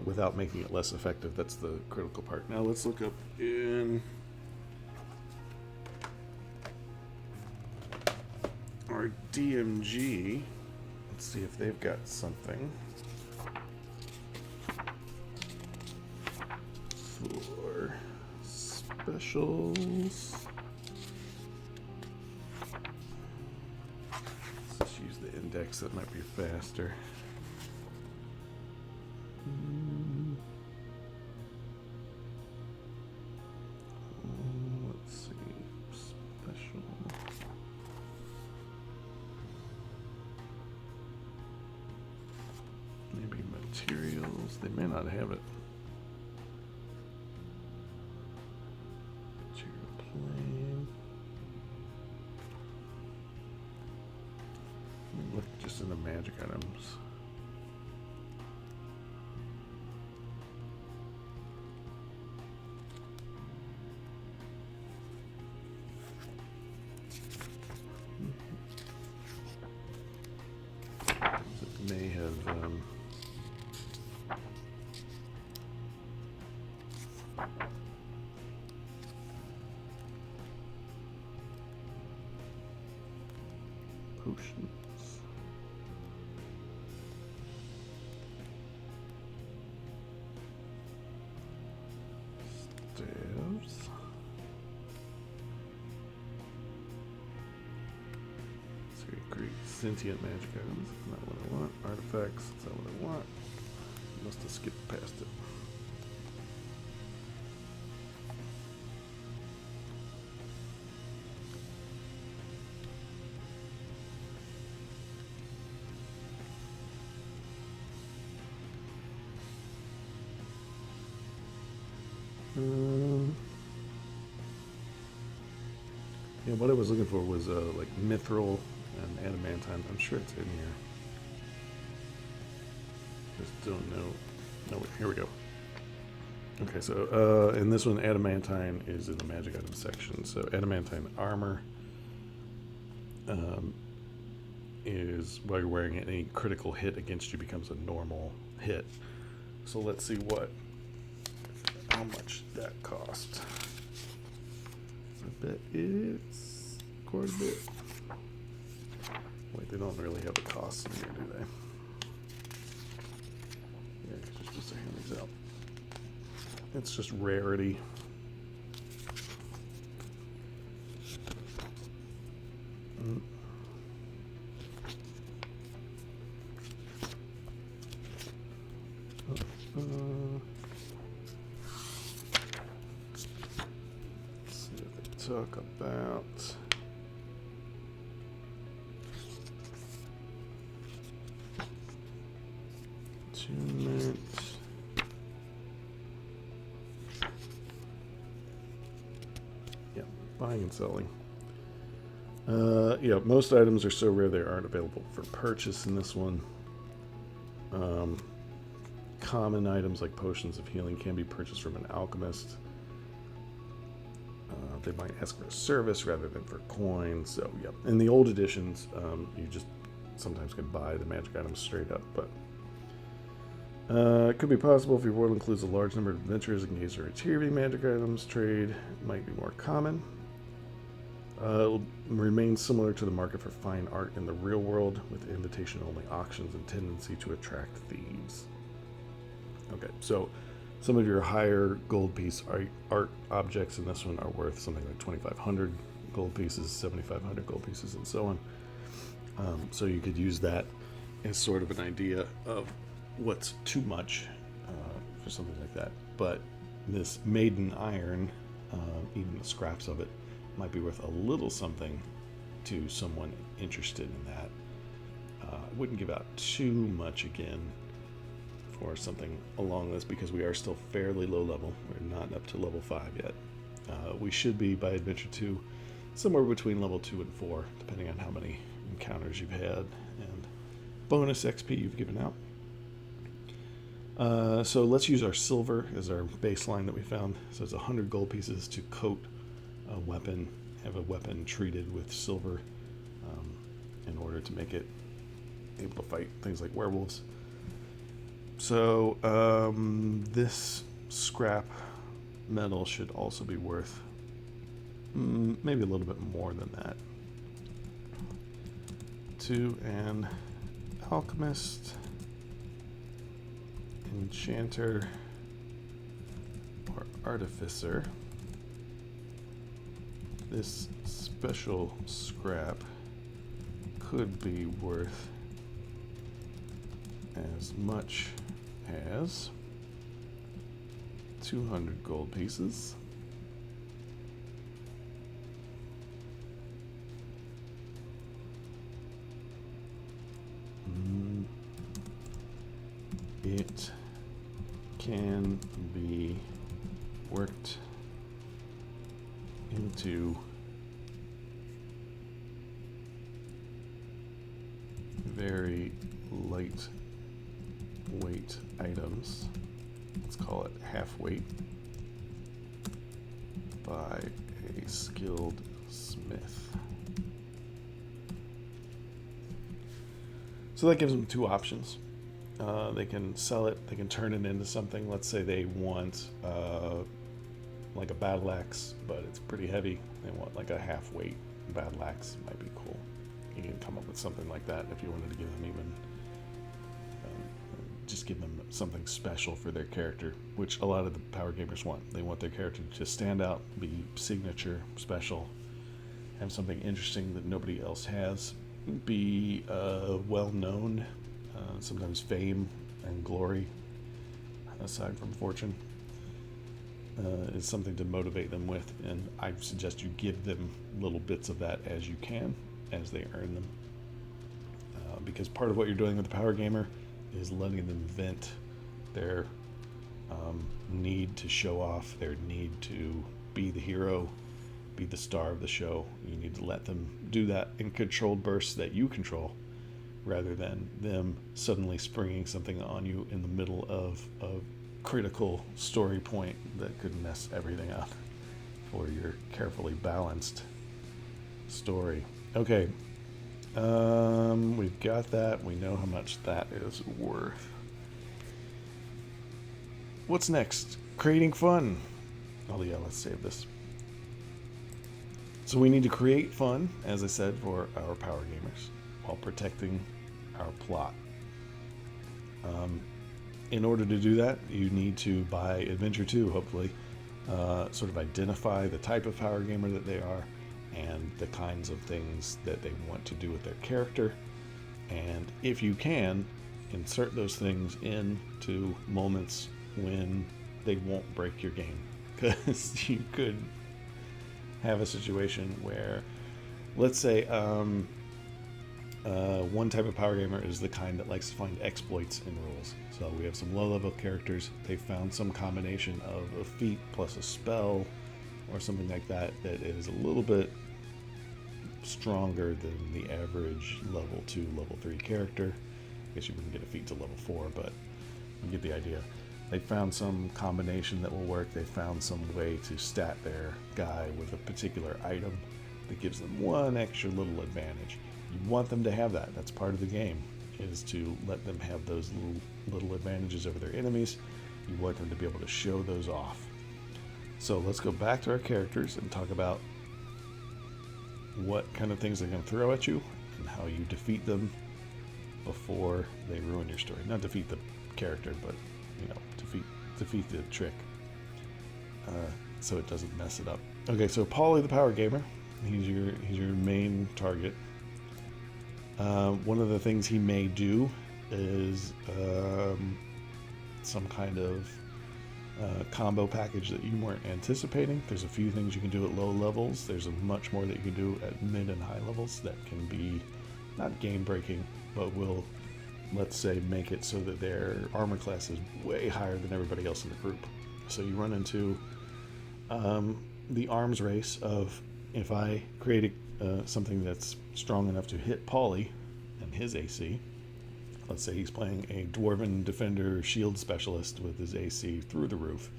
Speaker 1: without making it less effective. That's the critical part. Now let's look up in our DMG. Let's see if they've got something for specials. Let's just use the index, that might be faster. Let's see, special. Maybe materials, they may not have it. Look just in the magic items. It may have potions. Staves. So we create sentient magic items. That's not what I want. Artifacts. That's not what I want. Must have skipped past it. Yeah, what I was looking for was like mithril and adamantine. I'm sure it's in here. Just don't know. No, here we go. Okay, so in this one, adamantine is in the magic item section. So adamantine armor is while you're wearing it, any critical hit against you becomes a normal hit. So let's see how much that cost. I bet it's quite a bit. They don't really have a cost in here, do they? Yeah, because you're supposed to hand these out. It's just rarity. Let's see what they talk about. Attunement. Yeah, buying and selling. Yeah, most items are so rare they aren't available for purchase in this one. Common items like potions of healing can be purchased from an alchemist. They might ask for a service rather than for coins. So, yeah. In the old editions, you just sometimes can buy the magic items straight up. But it could be possible if your world includes a large number of adventurers engaged in retrieving magic items. Trade might be more common. It'll remain similar to the market for fine art in the real world, with invitation-only auctions and tendency to attract thieves. Okay, so some of your higher gold piece art objects in this one are worth something like 2,500 gold pieces, 7,500 gold pieces, and so on. So you could use that as sort of an idea of what's too much for something like that. But this maiden iron, even the scraps of it, might be worth a little something to someone interested in that. I wouldn't give out too much again for something along this because we are still fairly low level. We're not up to level 5 yet. We should be by Adventure 2 somewhere between level 2 and 4, depending on how many encounters you've had and bonus XP you've given out. So let's use our silver as our baseline that we found. So it's 100 gold pieces to coat a weapon, have a weapon treated with silver in order to make it able to fight things like werewolves. So this scrap metal should also be worth maybe a little bit more than that. To an alchemist, enchanter, or artificer, this special scrap could be worth as much as 200 gold pieces. It can be worked into very lightweight items. Let's call it half weight by a skilled smith. So that gives them two options. They can sell it, they can turn it into something. Let's say they want like a battle axe, but it's pretty heavy. They want like a half-weight battle axe. Might be cool. You can come up with something like that if you wanted to give them even just give them something special for their character, which a lot of the power gamers want. They want their character to stand out, be signature, special, have something interesting that nobody else has, be well known. Sometimes fame and glory, aside from fortune, is something to motivate them with, and I suggest you give them little bits of that as you can, as they earn them. Because part of what you're doing with the power gamer is letting them vent their need to show off, their need to be the hero, be the star of the show. You need to let them do that in controlled bursts that you control, rather than them suddenly springing something on you in the middle of a critical story point that could mess everything up for your carefully balanced story. Okay, we've got that. We know how much that is worth. What's next? Creating fun. Oh yeah, let's save this. So we need to create fun, as I said, for our power gamers. while protecting our plot. In order to do that, you need to, by Adventure 2, hopefully, sort of identify the type of power gamer that they are and the kinds of things that they want to do with their character. And if you can, insert those things into moments when they won't break your game. Because you could have a situation where, let's say, one type of power gamer is the kind that likes to find exploits in rules. So we have some low-level characters. They found some combination of a feat plus a spell or something like that that is a little bit stronger than the average level 2, level 3 character. I guess you wouldn't get a feat to level 4, but you get the idea. They found some combination that will work. They found some way to stat their guy with a particular item that gives them one extra little advantage. You want them to have that. That's part of the game, is to let them have those little advantages over their enemies. You want them to be able to show those off. So let's go back to our characters and talk about what kind of things they're going to throw at you and how you defeat them before they ruin your story. Not defeat the character, but defeat the trick, so it doesn't mess it up. Okay, so Paulie the Power Gamer, he's your main target. One of the things he may do is some kind of combo package that you weren't anticipating. There's a few things you can do at low levels. There's a much more that you can do at mid and high levels that can be not game breaking, but will, let's say, make it so that their armor class is way higher than everybody else in the group. So you run into the arms race of, if I create something that's strong enough to hit Paulie and his AC, let's say he's playing a Dwarven Defender Shield Specialist with his AC through the roof,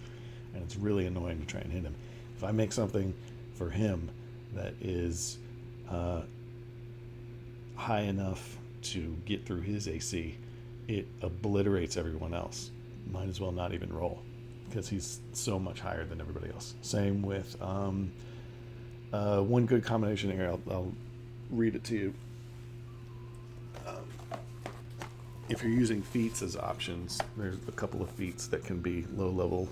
Speaker 1: and it's really annoying to try and hit him. If I make something for him that is high enough to get through his AC, it obliterates everyone else. Might as well not even roll, because he's so much higher than everybody else. Same with one good combination here. I'll read it to you. If you're using feats as options, there's a couple of feats that can be low level,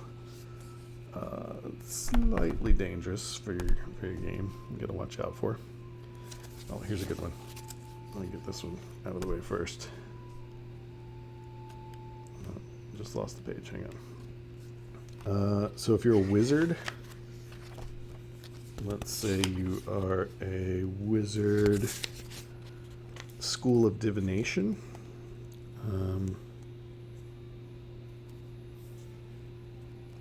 Speaker 1: slightly dangerous for your game. You gotta watch out for. Oh, here's a good one. Let me get this one out of the way first. Just lost the page. Hang on. So if you're a wizard, let's say you are a wizard, School of Divination.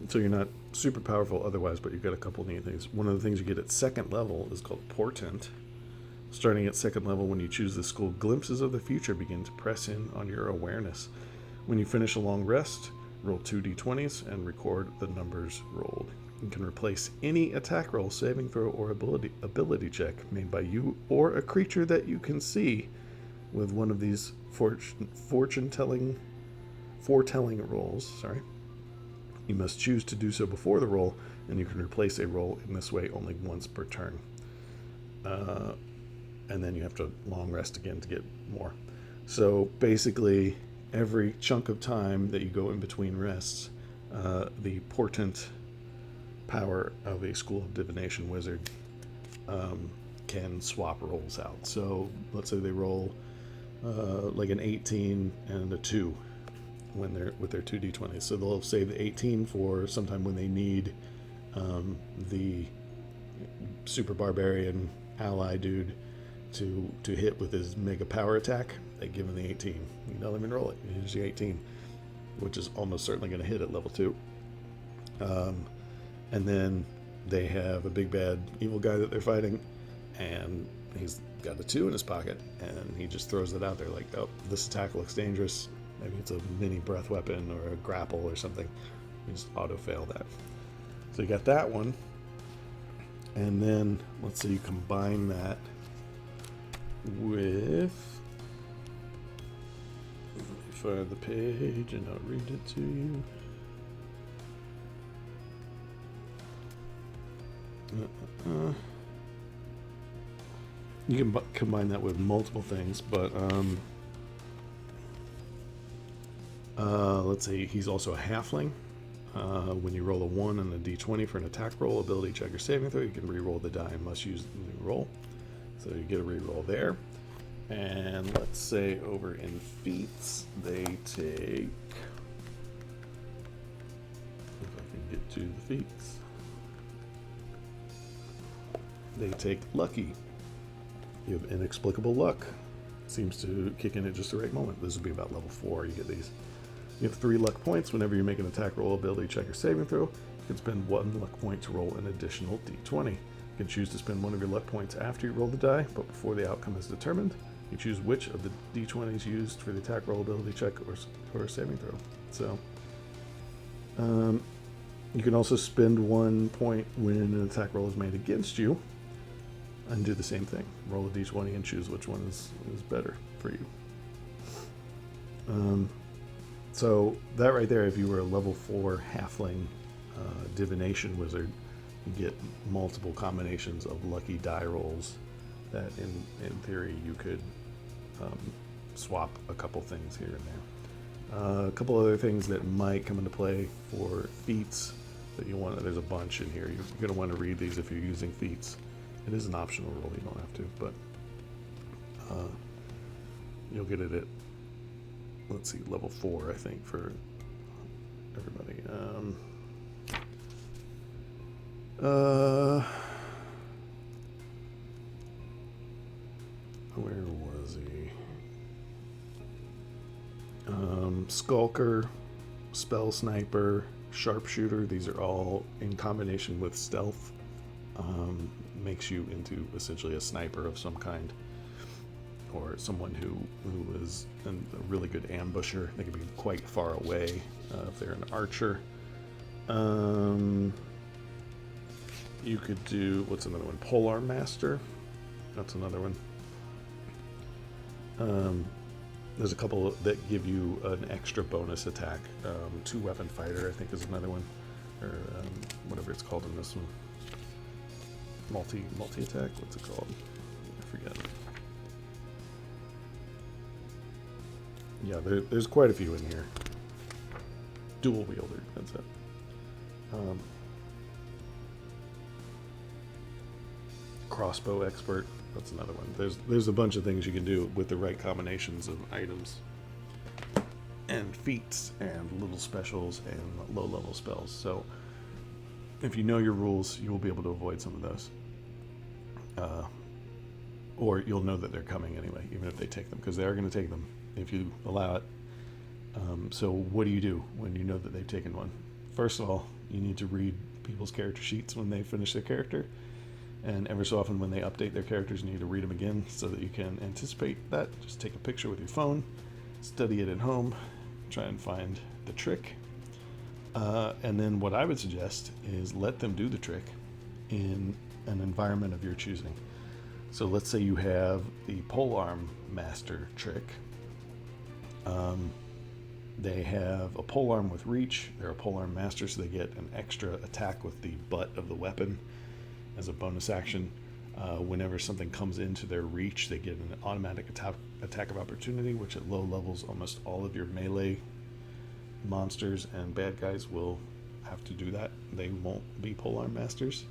Speaker 1: So you're not super powerful otherwise, but you've got a couple neat things. One of the things you get at second level is called Portent. Starting at second level, when you choose the school, glimpses of the future begin to press in on your awareness. When you finish a long rest, roll 2 d20s and record the numbers rolled. You can replace any attack roll, saving throw, or ability check made by you or a creature that you can see with one of these foretelling rolls. You must choose to do so before the roll, and you can replace a roll in this way only once per turn. And then you have to long rest again to get more. So basically, every chunk of time that you go in between rests, the portent power of a School of Divination wizard can swap rolls out. So let's say they roll like an 18 and a 2 when they're with their 2d20s. So they'll save the 18 for sometime when they need the super barbarian ally dude to hit with his mega power attack. They give him the 18. You don't even roll it. Here's the 18, which is almost certainly going to hit at level 2. And then they have a big bad evil guy that they're fighting, and he's got a 2 in his pocket, and he just throws it out there like, oh, this attack looks dangerous. Maybe it's a mini breath weapon or a grapple or something. You just auto-fail that. So you got that one. And then let's say you combine that with, let me find the page and I'll read it to you. You can combine that with multiple things, but let's say he's also a halfling. When you roll a 1 and a d20 for an attack roll, ability check, or saving throw, you can re-roll the die and must use the new roll. So you get a re-roll there. And let's say over in feats, they take... If I can get to the feats. They take lucky. You have inexplicable luck. Seems to kick in at just the right moment. This would be about level 4, you get these. You have 3 luck points. Whenever you make an attack roll, ability check, or saving throw, you can spend 1 luck point to roll an additional d20. You can choose to spend 1 of your luck points after you roll the die, but before the outcome is determined. You choose which of the d20s used for the attack roll, ability check, or saving throw. So, you can also spend 1 point when an attack roll is made against you, and do the same thing. Roll a d20 and choose which one is better for you. So that right there, if you were a level 4 halfling divination wizard, you get multiple combinations of lucky die rolls that in theory you could swap a couple things here and there. A couple other things that might come into play for feats that you want. There's a bunch in here. You're going to want to read these if you're using feats. It is an optional roll, you don't have to, but you'll get it at, let's see, level 4, I think, for everybody. Where was he? Skulker, Spell Sniper, Sharpshooter, these are all in combination with Stealth. Makes you into essentially a sniper of some kind, or someone who is a really good ambusher. They can be quite far away if they're an archer. You could do, what's another one? Polearm Master. That's another one. There's a couple that give you an extra bonus attack. 2-weapon fighter, I think, is another one, or whatever it's called in this one. Multi attack. What's it called? I forget. Yeah, there's quite a few in here. Dual wielder. That's it. Crossbow expert. That's another one. There's a bunch of things you can do with the right combinations of items and feats and little specials and low-level spells. So if you know your rules, you will be able to avoid some of those. Or you'll know that they're coming anyway, even if they take them, because they are going to take them if you allow it. So what do you do when you know that they've taken one? First of all, you need to read people's character sheets when they finish their character. And ever so often when they update their characters, you need to read them again so that you can anticipate that. Just take a picture with your phone, study it at home, try and find the trick. And then what I would suggest is let them do the trick in an environment of your choosing. So let's say you have the Polearm Master trick. They have a polearm with reach. They're a polearm master, so they get an extra attack with the butt of the weapon as a bonus action. Whenever something comes into their reach, they get an automatic attack of opportunity, which at low levels, almost all of your melee monsters and bad guys will have to do that. They won't be polearm masters.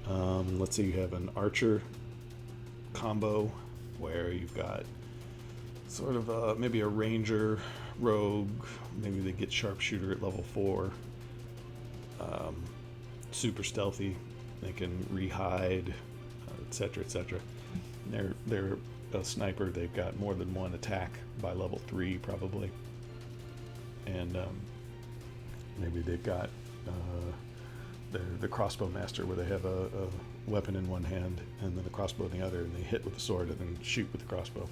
Speaker 1: Let's say you have an archer combo where you've got sort of maybe a ranger, rogue, maybe they get sharpshooter at level 4, super stealthy, they can re-hide, etc., etc. They're a sniper. They've got more than one attack by level 3 probably, and maybe they've got the crossbow master, where they have a weapon in one hand and then the crossbow in the other, and they hit with the sword and then shoot with the crossbow.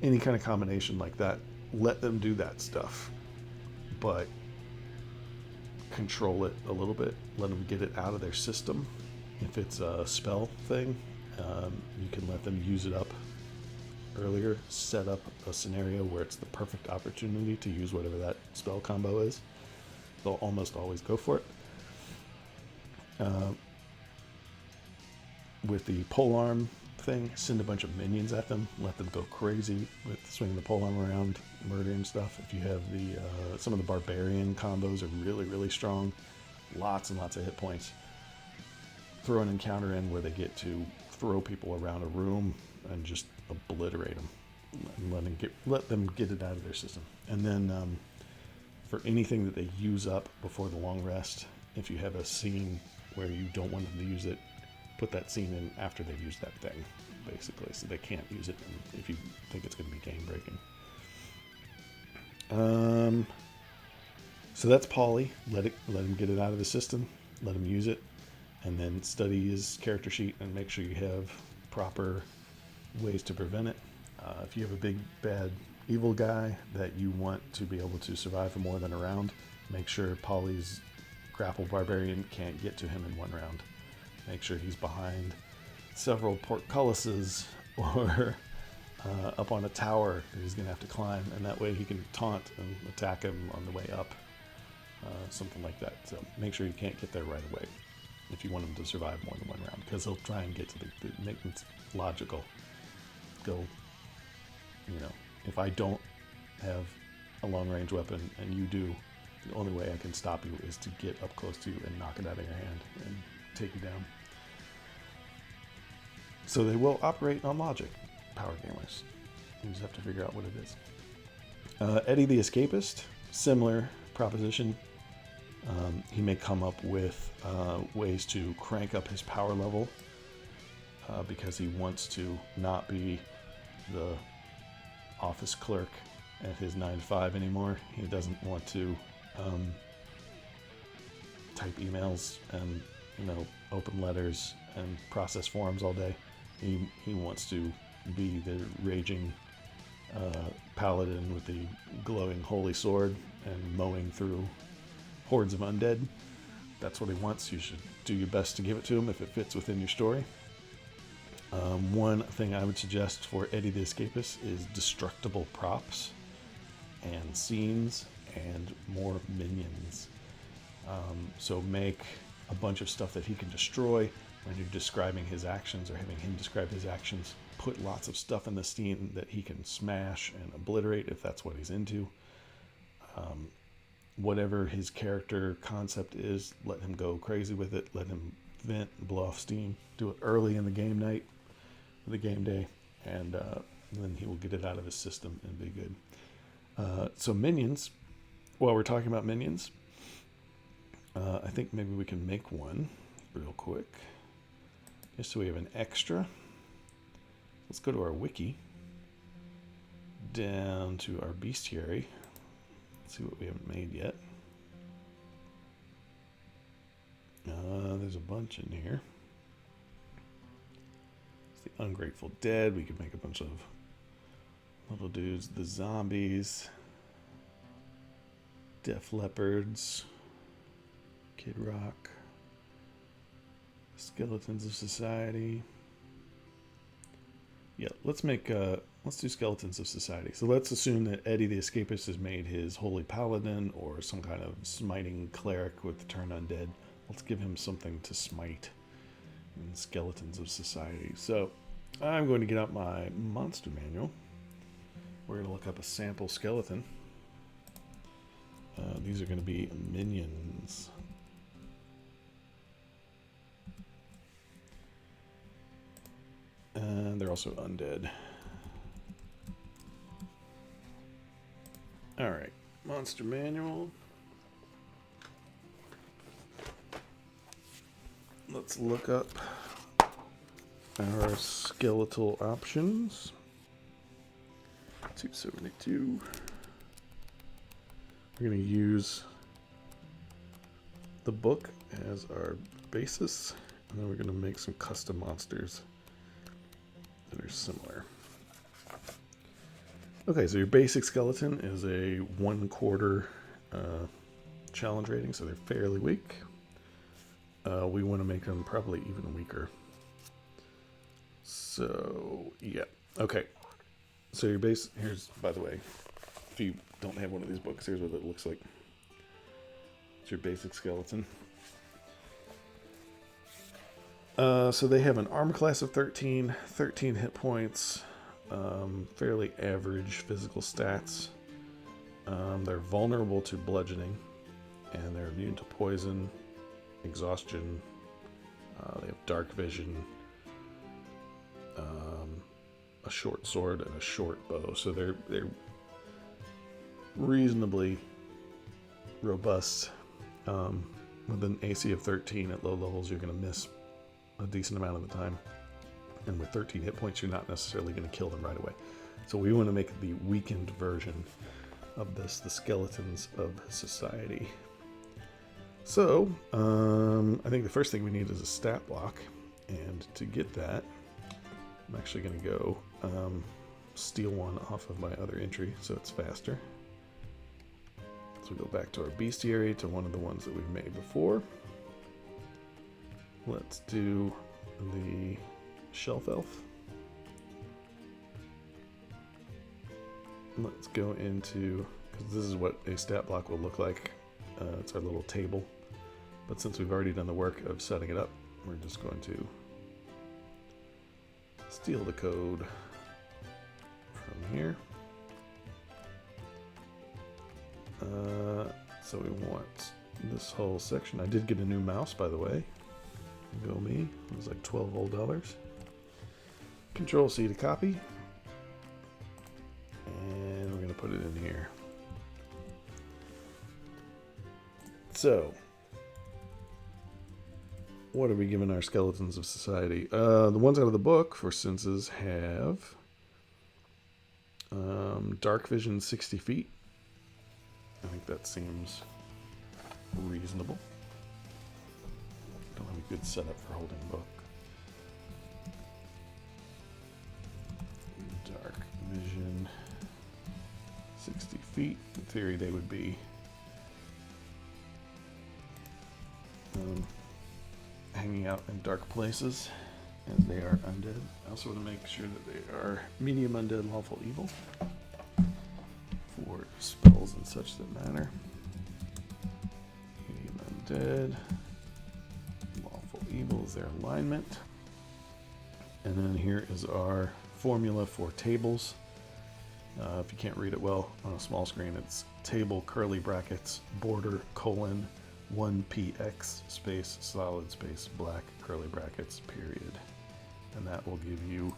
Speaker 1: Any kind of combination like that, let them do that stuff, but control it a little bit. Let them get it out of their system. If it's a spell thing, you can let them use it up earlier. Set up a scenario where it's the perfect opportunity to use whatever that spell combo is. They'll almost always go for it. with the polearm thing, send a bunch of minions at them, let them go crazy with swinging the polearm around, murdering stuff. If you have the some of the barbarian combos are really strong, lots and lots of hit points. Throw an encounter in where they get to throw people around a room and just obliterate them, and let them get it out of their system. And then for anything that they use up before the long rest, if you have a scene where you don't want them to use it, put that scene in after they've used that thing, basically, so they can't use it if you think it's going to be game breaking. So that's Paulie. Let him get it out of the system, let him use it, and then study his character sheet and make sure you have proper ways to prevent it. If you have a big bad evil guy that you want to be able to survive for more than a round, make sure Paulie's grapple barbarian can't get to him in one round. Make sure he's behind several portcullises or up on a tower that he's going to have to climb, and that way he can taunt and attack him on the way up, something like that. So make sure you can't get there right away if you want him to survive more than one round, because he'll try and get to make it logical. Go, if I don't have a long range weapon and you do, the only way I can stop you is to get up close to you and knock it out of your hand and take you down. So they will operate on logic, power gamers. You just have to figure out what it is. Eddie the Escapist, similar proposition. He may come up with ways to crank up his power level because he wants to not be the office clerk at his 9-to-5 anymore. He doesn't want to type emails and open letters and process forms all day. He wants to be the raging paladin with the glowing holy sword and mowing through hordes of undead. That's what he wants. You should do your best to give it to him if it fits within your story. One thing I would suggest for Eddie the Escapist is destructible props and scenes and more minions. So make a bunch of stuff that he can destroy when you're describing his actions or having him describe his actions. Put lots of stuff in the scene that he can smash and obliterate if that's what he's into. Whatever his character concept is, let him go crazy with it. Let him vent and blow off steam. Do it early in the game night, the game day, and then he will get it out of his system and be good. So minions, while we're talking about minions, I think maybe we can make one real quick, just so we have an extra. Let's go to our wiki, down to our bestiary. Let's see what we haven't made yet. There's a bunch in here. It's the Ungrateful Dead. We could make a bunch of little dudes. The zombies. Def Leopards. Kid Rock. Skeletons of Society. Yeah, let's do Skeletons of Society. So let's assume that Eddie the Escapist has made his Holy Paladin or some kind of smiting cleric with Turn Undead. Let's give him something to smite in Skeletons of Society. So I'm going to get out my monster manual. We're going to look up a sample skeleton. These are going to be minions. And they're also undead. Alright, monster manual. Let's look up our skeletal options. 272. We're going to use the book as our basis, and then we're going to make some custom monsters that are similar. Okay, so your basic skeleton is a 1/4 challenge rating, so they're fairly weak. We want to make them probably even weaker. So, yeah. Okay. So your base, here's, by the way, if you don't have one of these books, here's what it looks like. It's your basic skeleton. So they have an armor class of 13, 13 hit points, fairly average physical stats. They're vulnerable to bludgeoning, and they're immune to poison, exhaustion. They have dark vision, a short sword, and a short bow. So they're reasonably robust. With an AC of 13 at low levels, you're going to miss a decent amount of the time. And with 13 hit points, you're not necessarily going to kill them right away. So we want to make the weakened version of this, the Skeletons of Society. So, I think the first thing we need is a stat block. And to get that, I'm actually going to go steal one off of my other entry so it's faster. So we go back to our bestiary, to one of the ones that we've made before. Let's do the Shelf Elf. Let's go into, because this is what a stat block will look like. It's our little table. But since we've already done the work of setting it up, we're just going to steal the code from here. So we want this whole section. I did get a new mouse, by the way. Go me. It was like $12 old. Control C to copy. And we're going to put it in here. So, what are we giving our Skeletons of Society? The ones out of the book for senses have dark vision 60 feet. I think that seems reasonable. Don't have a good setup for holding a book. Dark vision 60 feet. In theory, they would be hanging out in dark places, as they are undead. I also want to make sure that they are medium undead, lawful evil for spells and such that matter. Medium undead, lawful evil is their alignment. And then here is our formula for tables. If you can't read it well on a small screen, it's table curly brackets border colon 1px space solid space black curly brackets period, and that will give you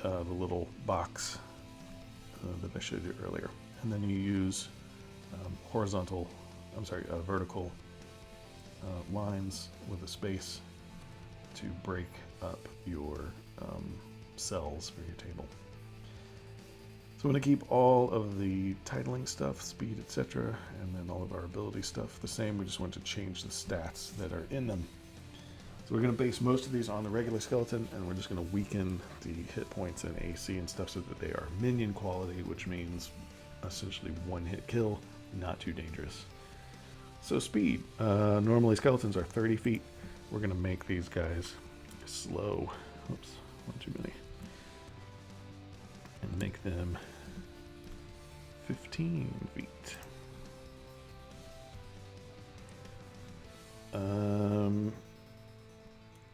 Speaker 1: the little box that I showed you earlier. And then you use vertical lines with a space to break up your cells for your table. So I'm going to keep all of the titling stuff, speed, etc., and then all of our ability stuff the same. We just want to change the stats that are in them. So we're going to base most of these on the regular skeleton, and we're just going to weaken the hit points and AC and stuff so that they are minion quality, which means essentially one hit kill, not too dangerous. So speed. Normally skeletons are 30 feet. We're going to make these guys slow. Oops, one too many. And make them 15 feet.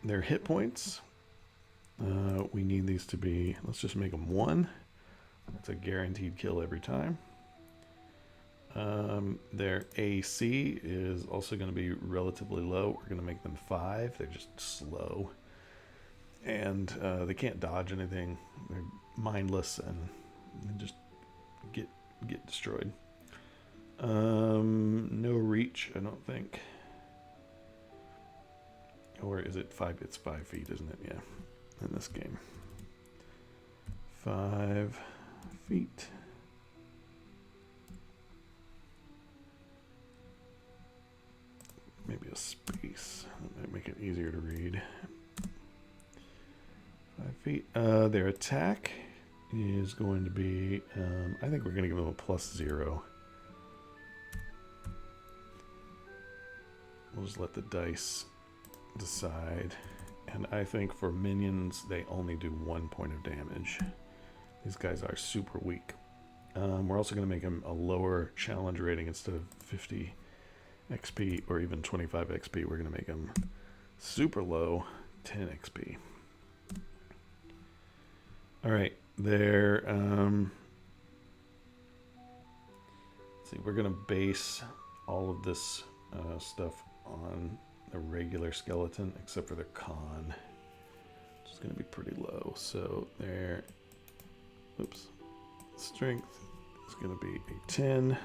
Speaker 1: Their hit points, we need these to be, let's just make them 1. That's a guaranteed kill every time. Their AC is also going to be relatively low. We're going to make them 5. They're just slow. And they can't dodge anything. They're mindless and just get destroyed. No reach, I don't think. Or is it 5? It's 5 feet, isn't it? Yeah, in this game. 5 feet. Maybe a space. That might make it easier to read. 5 feet. Their attack is going to be, I think we're going to give them a +0. We'll just let the dice decide. And I think for minions, they only do 1 point of damage. These guys are super weak. We're also going to make them a lower challenge rating. Instead of 50 XP or even 25 XP, we're going to make them super low, 10 XP. All right, there. Let's see, we're gonna base all of this stuff on a regular skeleton, except for the con, which is gonna be pretty low. So there. Oops. Strength is gonna be a 10,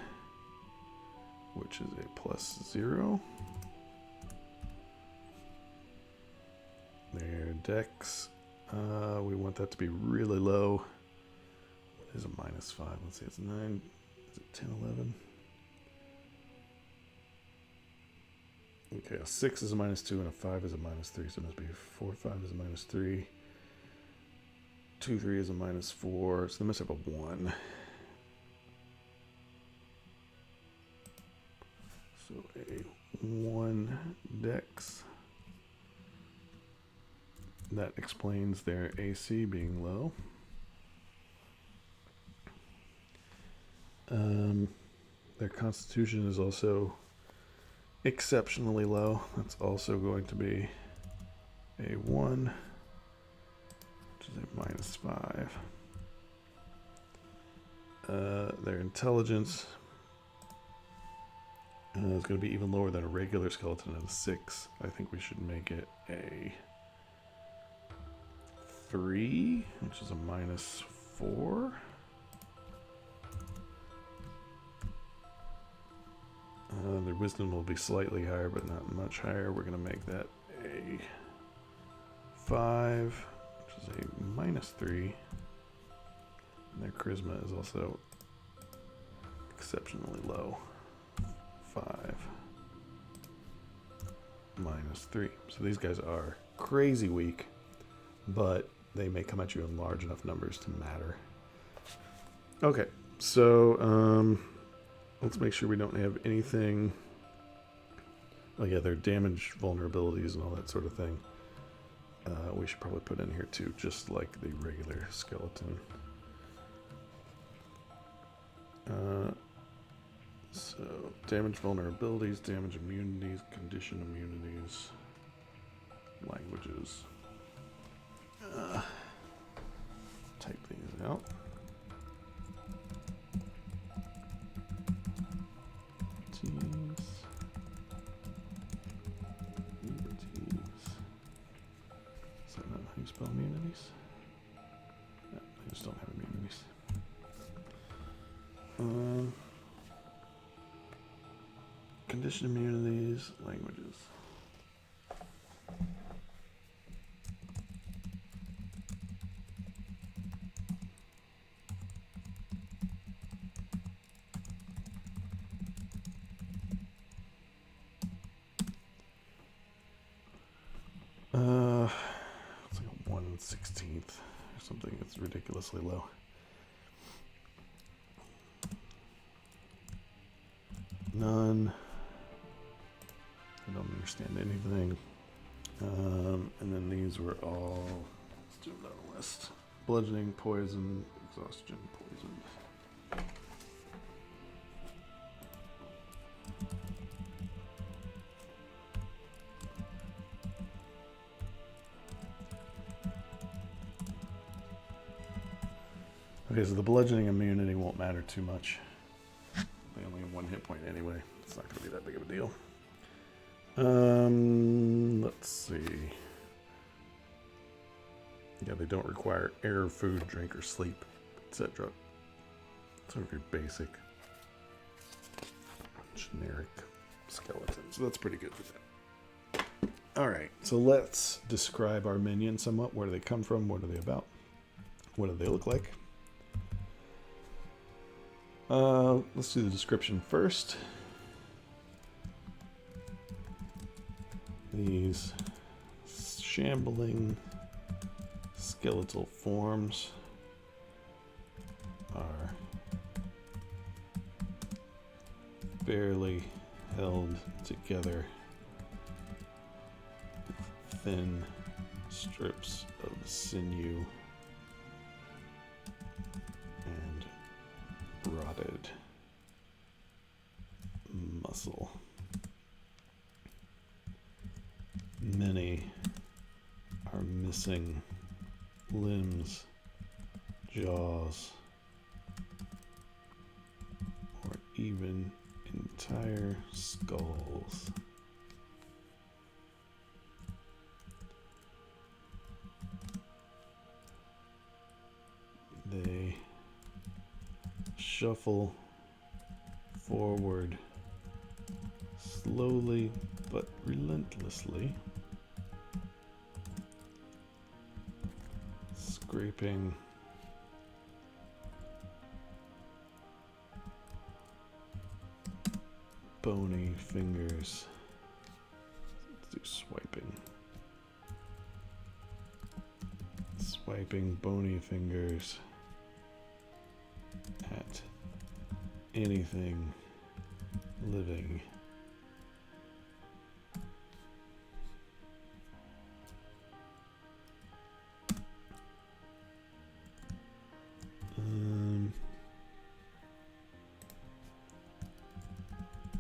Speaker 1: which is a +0. Their dex, we want that to be really low. What is a -5? Let's see, it's 9. Is it 10, 11? Okay, a 6 is a -2 and a 5 is a -3, so it must be 4, 5 is a -3. 2, 3 is a -4, so they must have a 1. So a 1 dex. That explains their AC being low. Their constitution is also exceptionally low. That's also going to be a 1, which is a -5. Their intelligence is going to be even lower than a regular skeleton at a 6. I think we should make it a 3, which is a -4. Their wisdom will be slightly higher, but not much higher. We're going to make that a 5, which is a -3. And their charisma is also exceptionally low. 5, -3. So these guys are crazy weak, but they may come at you in large enough numbers to matter. Okay, so let's make sure we don't have anything. Oh yeah, their damage vulnerabilities and all that sort of thing. We should probably put in here too, just like the regular skeleton. So damage vulnerabilities, damage immunities, condition immunities, languages. Type these out. Teams. Immunities. Is that not how you spell immunities? No, I just don't have immunities. Condition immunities, languages. It's like a 1/16 or something. It's ridiculously low. None. I don't understand anything. And then these were all, let's do them down the list. Bludgeoning, poison, exhaustion, poison. Okay, so the bludgeoning immunity won't matter too much. They only have 1 hit point anyway. It's not going to be that big of a deal. Let's see. Yeah, they don't require air, food, drink, or sleep, etc. Sort of your basic, generic skeleton. So that's pretty good for that. Alright, so let's describe our minions somewhat. Where do they come from? What are they about? What do they look like? Let's do the description first. These shambling skeletal forms are barely held together with thin strips of sinew and rotted muscle. Many are missing limbs, jaws, or even entire skulls. They shuffle forward slowly but relentlessly, scraping bony fingers. Let's do swiping. Swiping bony fingers at anything living.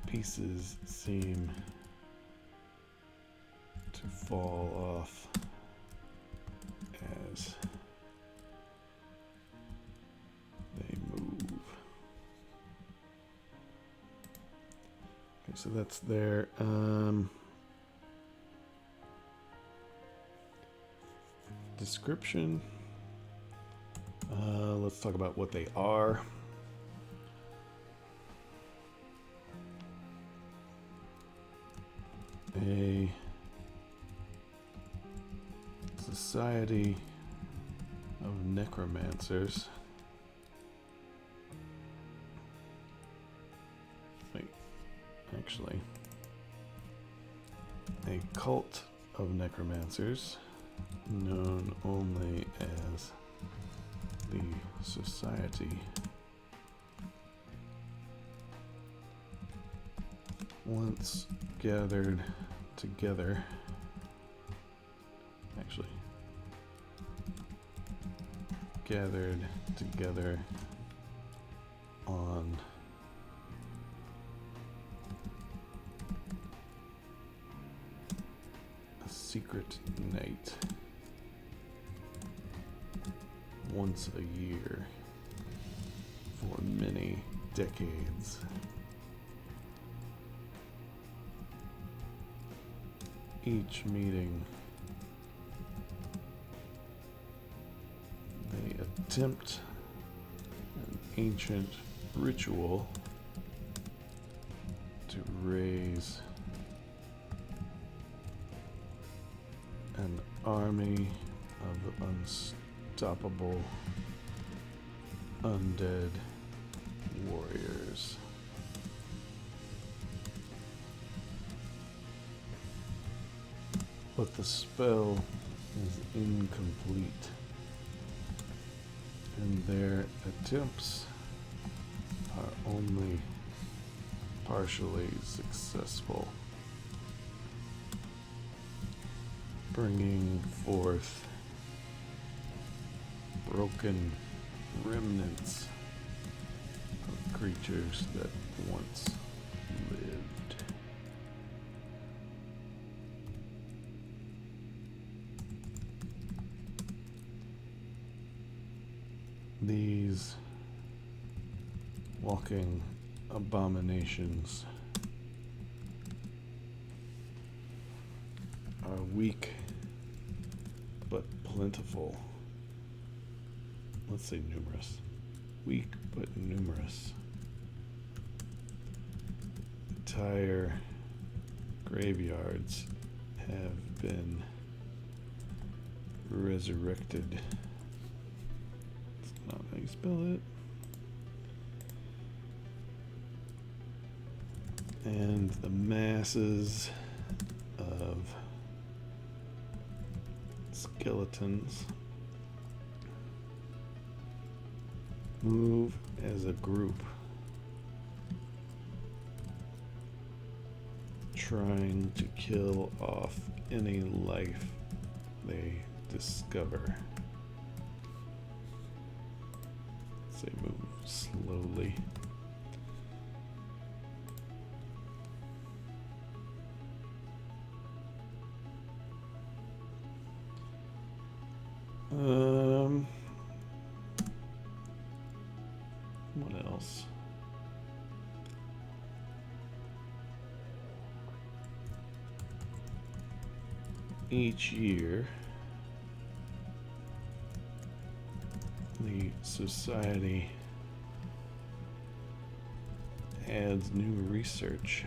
Speaker 1: Pieces seem to fall off as they move. Okay, so that's their description. Let's talk about what they are. A society of necromancers. Wait, actually, a cult of necromancers known only as the Society. Once gathered together, gathered together on a secret night once a year for many decades. Each meeting, they attempt an ancient ritual to raise an army of unstoppable undead warriors. But the spell is incomplete, and their attempts are only partially successful, bringing forth broken remnants of creatures that once lived. These walking abominations are weak but plentiful. Let's say numerous. Weak but numerous. Entire graveyards have been resurrected. That's not how you spell it. And the masses of skeletons move as a group, trying to kill off any life they discover. They move slowly. What else? Each year, the society adds new research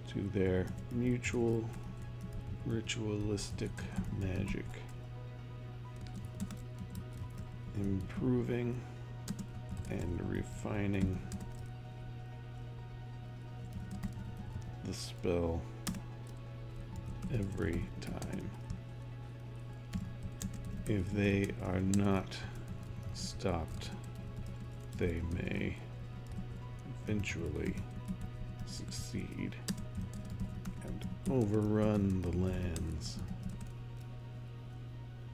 Speaker 1: to their mutual ritualistic magic, improving and refining the spell every time. If they are not stopped, they may eventually succeed and overrun the lands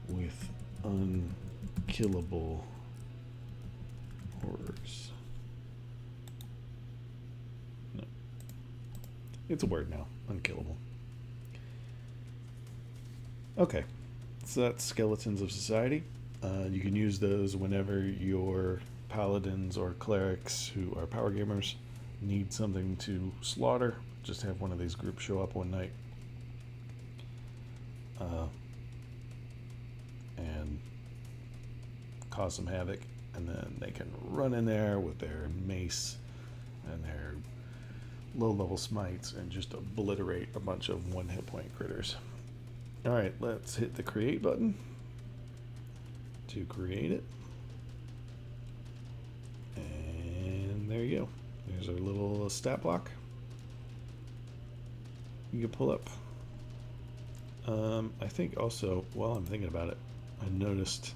Speaker 1: with unkillable horrors. No. It's a word now, unkillable. Okay, so that's Skeletons of Society. You can use those whenever your paladins or clerics who are power gamers need something to slaughter. Just have one of these groups show up one night and cause some havoc, and then they can run in there with their mace and their low-level smites and just obliterate a bunch of one hit point critters. Alright, let's hit the create button to create it. And there you go. There's our little stat block. You can pull up. I think also, while I'm thinking about it, I noticed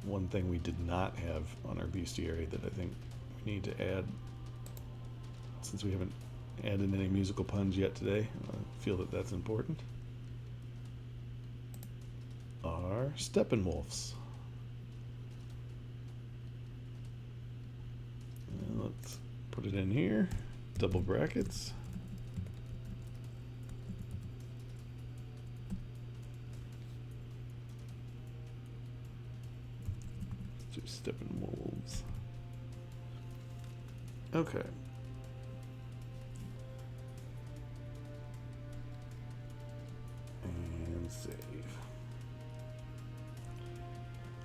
Speaker 1: one thing we did not have on our bestiary that I think we need to add, since we haven't added any musical puns yet today. I feel that that's important. Are Steppenwolfs. Let's put it in here. Double brackets. Let's do Steppenwolves. Okay. And save.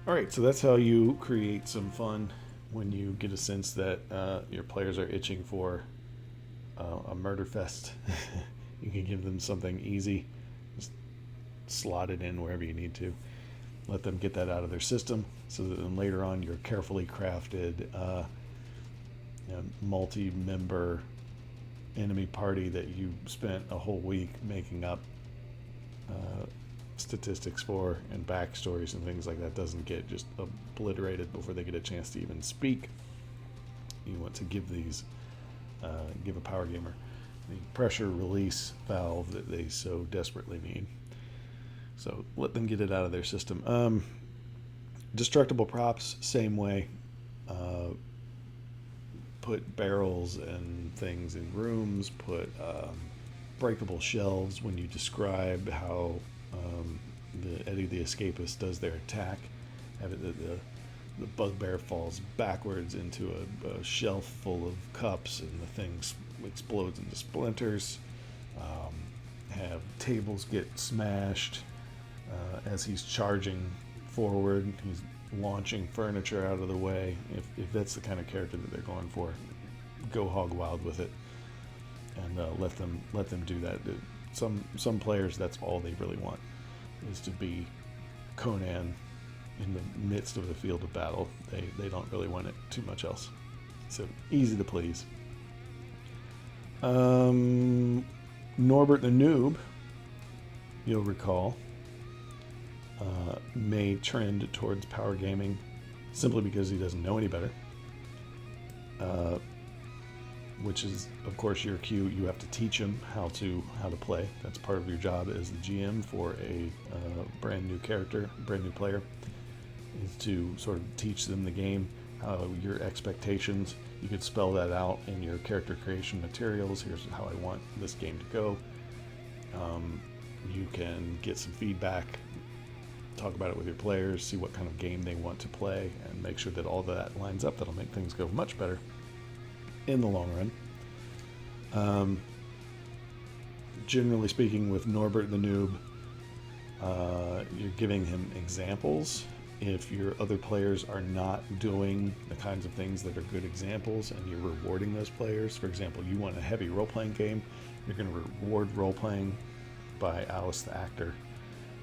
Speaker 1: Alright, so that's how you create some fun when you get a sense that your players are itching for a murder fest. You can give them something easy. Just slot it in wherever you need to. Let them get that out of their system so that then later on your carefully crafted multi-member enemy party that you spent a whole week making up statistics for and backstories and things like that doesn't get just obliterated before they get a chance to even speak. You want to give these give a power gamer the pressure release valve that they so desperately need. So let them get it out of their system. Destructible props, same way. Put barrels and things in rooms. Put breakable shelves when you describe how Eddie the Escapist does their attack. Have it that the bugbear falls backwards into a shelf full of cups and the thing explodes into splinters. Have tables get smashed as he's charging forward. He's launching furniture out of the way. If that's the kind of character that they're going for, go hog wild with it and let them do that. Some players, that's all they really want, is to be Conan in the midst of the field of battle. They don't really want it too much else. So easy to please. Norbert the Noob, you'll recall, may trend towards power gaming simply because he doesn't know any better. Which is, of course, your cue. You have to teach him how to play. That's part of your job as the GM for a brand new character, brand new player, is to sort of teach them the game, how your expectations. You could spell that out in your character creation materials. Here's how I want this game to go. You can get some feedback talk about it with your players, see what kind of game they want to play, and make sure that all that lines up. That'll make things go much better in the long run. Generally speaking, with Norbert the Noob, you're giving him examples. If your other players are not doing the kinds of things that are good examples and you're rewarding those players, for example, you want a heavy role-playing game, you're going to reward role-playing by Alice the actor,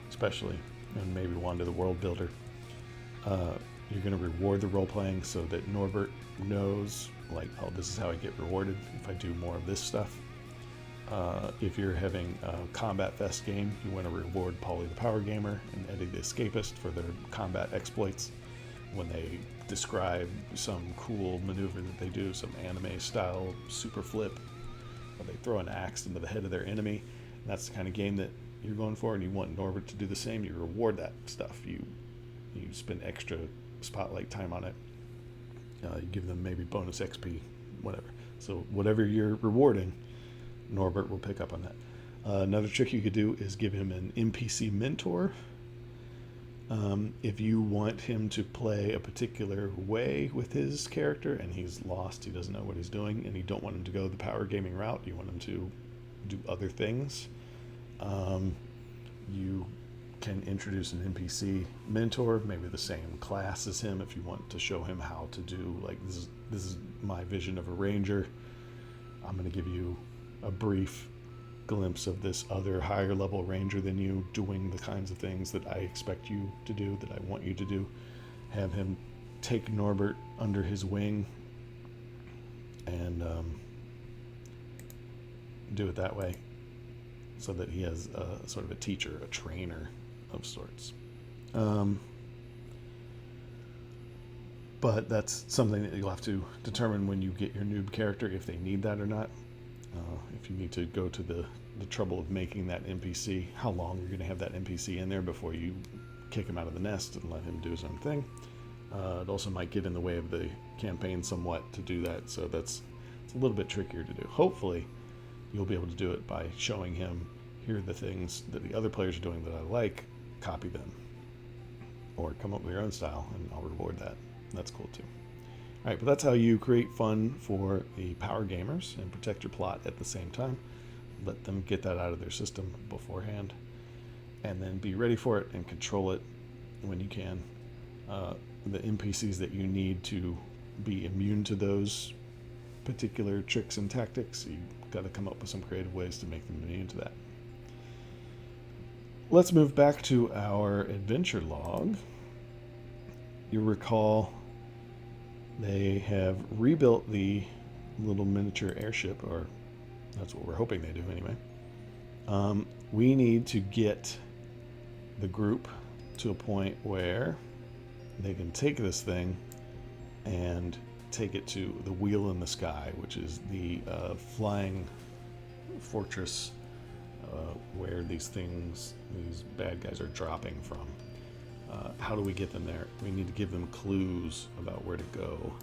Speaker 1: especially, and maybe Wanda the world builder. You're going to reward the role-playing so that Norbert knows, like, oh, this is how I get rewarded if I do more of this stuff. If you're having a Combat Fest game, you want to reward Polly the Powergamer and Eddie the Escapist for their combat exploits when they describe some cool maneuver that they do, some anime-style super flip, or they throw an axe into the head of their enemy. And that's the kind of game that you're going for, and you want Norbert to do the same. You reward that stuff. You spend extra spotlight time on it. You give them maybe bonus XP, whatever. So whatever you're rewarding, Norbert will pick up on that. Another trick you could do is give him an NPC mentor. If you want him to play a particular way with his character and he's lost, he doesn't know what he's doing, and you don't want him to go the power gaming route, you want him to do other things, you can introduce an NPC mentor, maybe the same class as him, if you want to show him how to do, like, this is my vision of a ranger. I'm going to give you a brief glimpse of this other higher level ranger than you doing the kinds of things that I expect you to do, that I want you to do. Have him take Norbert under his wing and do it that way, so that he has a sort of a teacher, a trainer of sorts. But that's something that you'll have to determine when you get your noob character, if they need that or not. If you need to go to the trouble of making that NPC, how long you're going to have that NPC in there before you kick him out of the nest and let him do his own thing. It also might get in the way of the campaign somewhat to do that, so it's a little bit trickier to do. Hopefully, you'll be able to do it by showing him, here are the things that the other players are doing that I like, copy them. Or come up with your own style, and I'll reward that. That's cool too. Alright, but that's how you create fun for the power gamers and protect your plot at the same time. Let them get that out of their system beforehand, and then be ready for it and control it when you can. The NPCs that you need to be immune to those particular tricks and tactics, you've got to come up with some creative ways to make them immune to that. Let's move back to our adventure log. You recall they have rebuilt the little miniature airship, or that's what we're hoping they do anyway. We need to get the group to a point where they can take this thing and take it to the Wheel in the Sky, which is the flying fortress where these bad guys are dropping from. How do we get them there? We need to give them clues about where to go.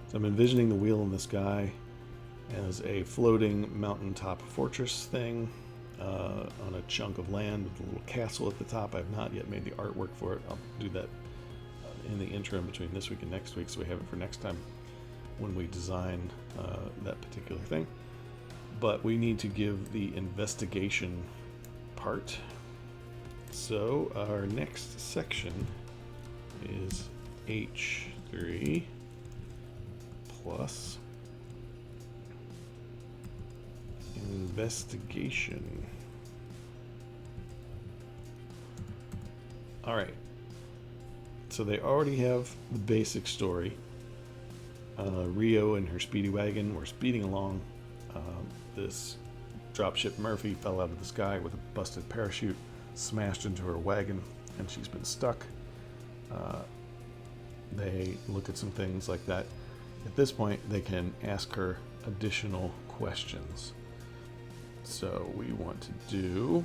Speaker 1: So I'm envisioning the Wheel in the Sky as a floating mountaintop fortress thing on a chunk of land with a little castle at the top. I've not yet made the artwork for it. I'll do that in the interim between this week and next week, so we have it for next time when we design that particular thing. But we need to give the investigation part. So our next section is H3 plus investigation. All right. So they already have the basic story. Rio and her speedy wagon were speeding along. This dropship Murphy fell out of the sky with a busted parachute, smashed into her wagon, and she's been stuck. They look at some things like that. At this point, they can ask her additional questions. So we want to do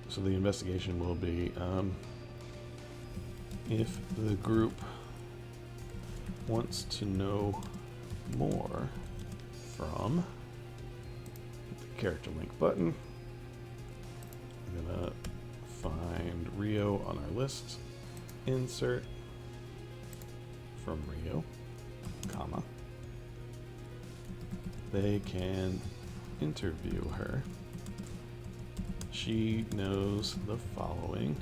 Speaker 1: so the investigation will be if the group wants to know more from character link button. I'm gonna find Rio on our list. Insert from Rio, comma. They can interview her. She knows the following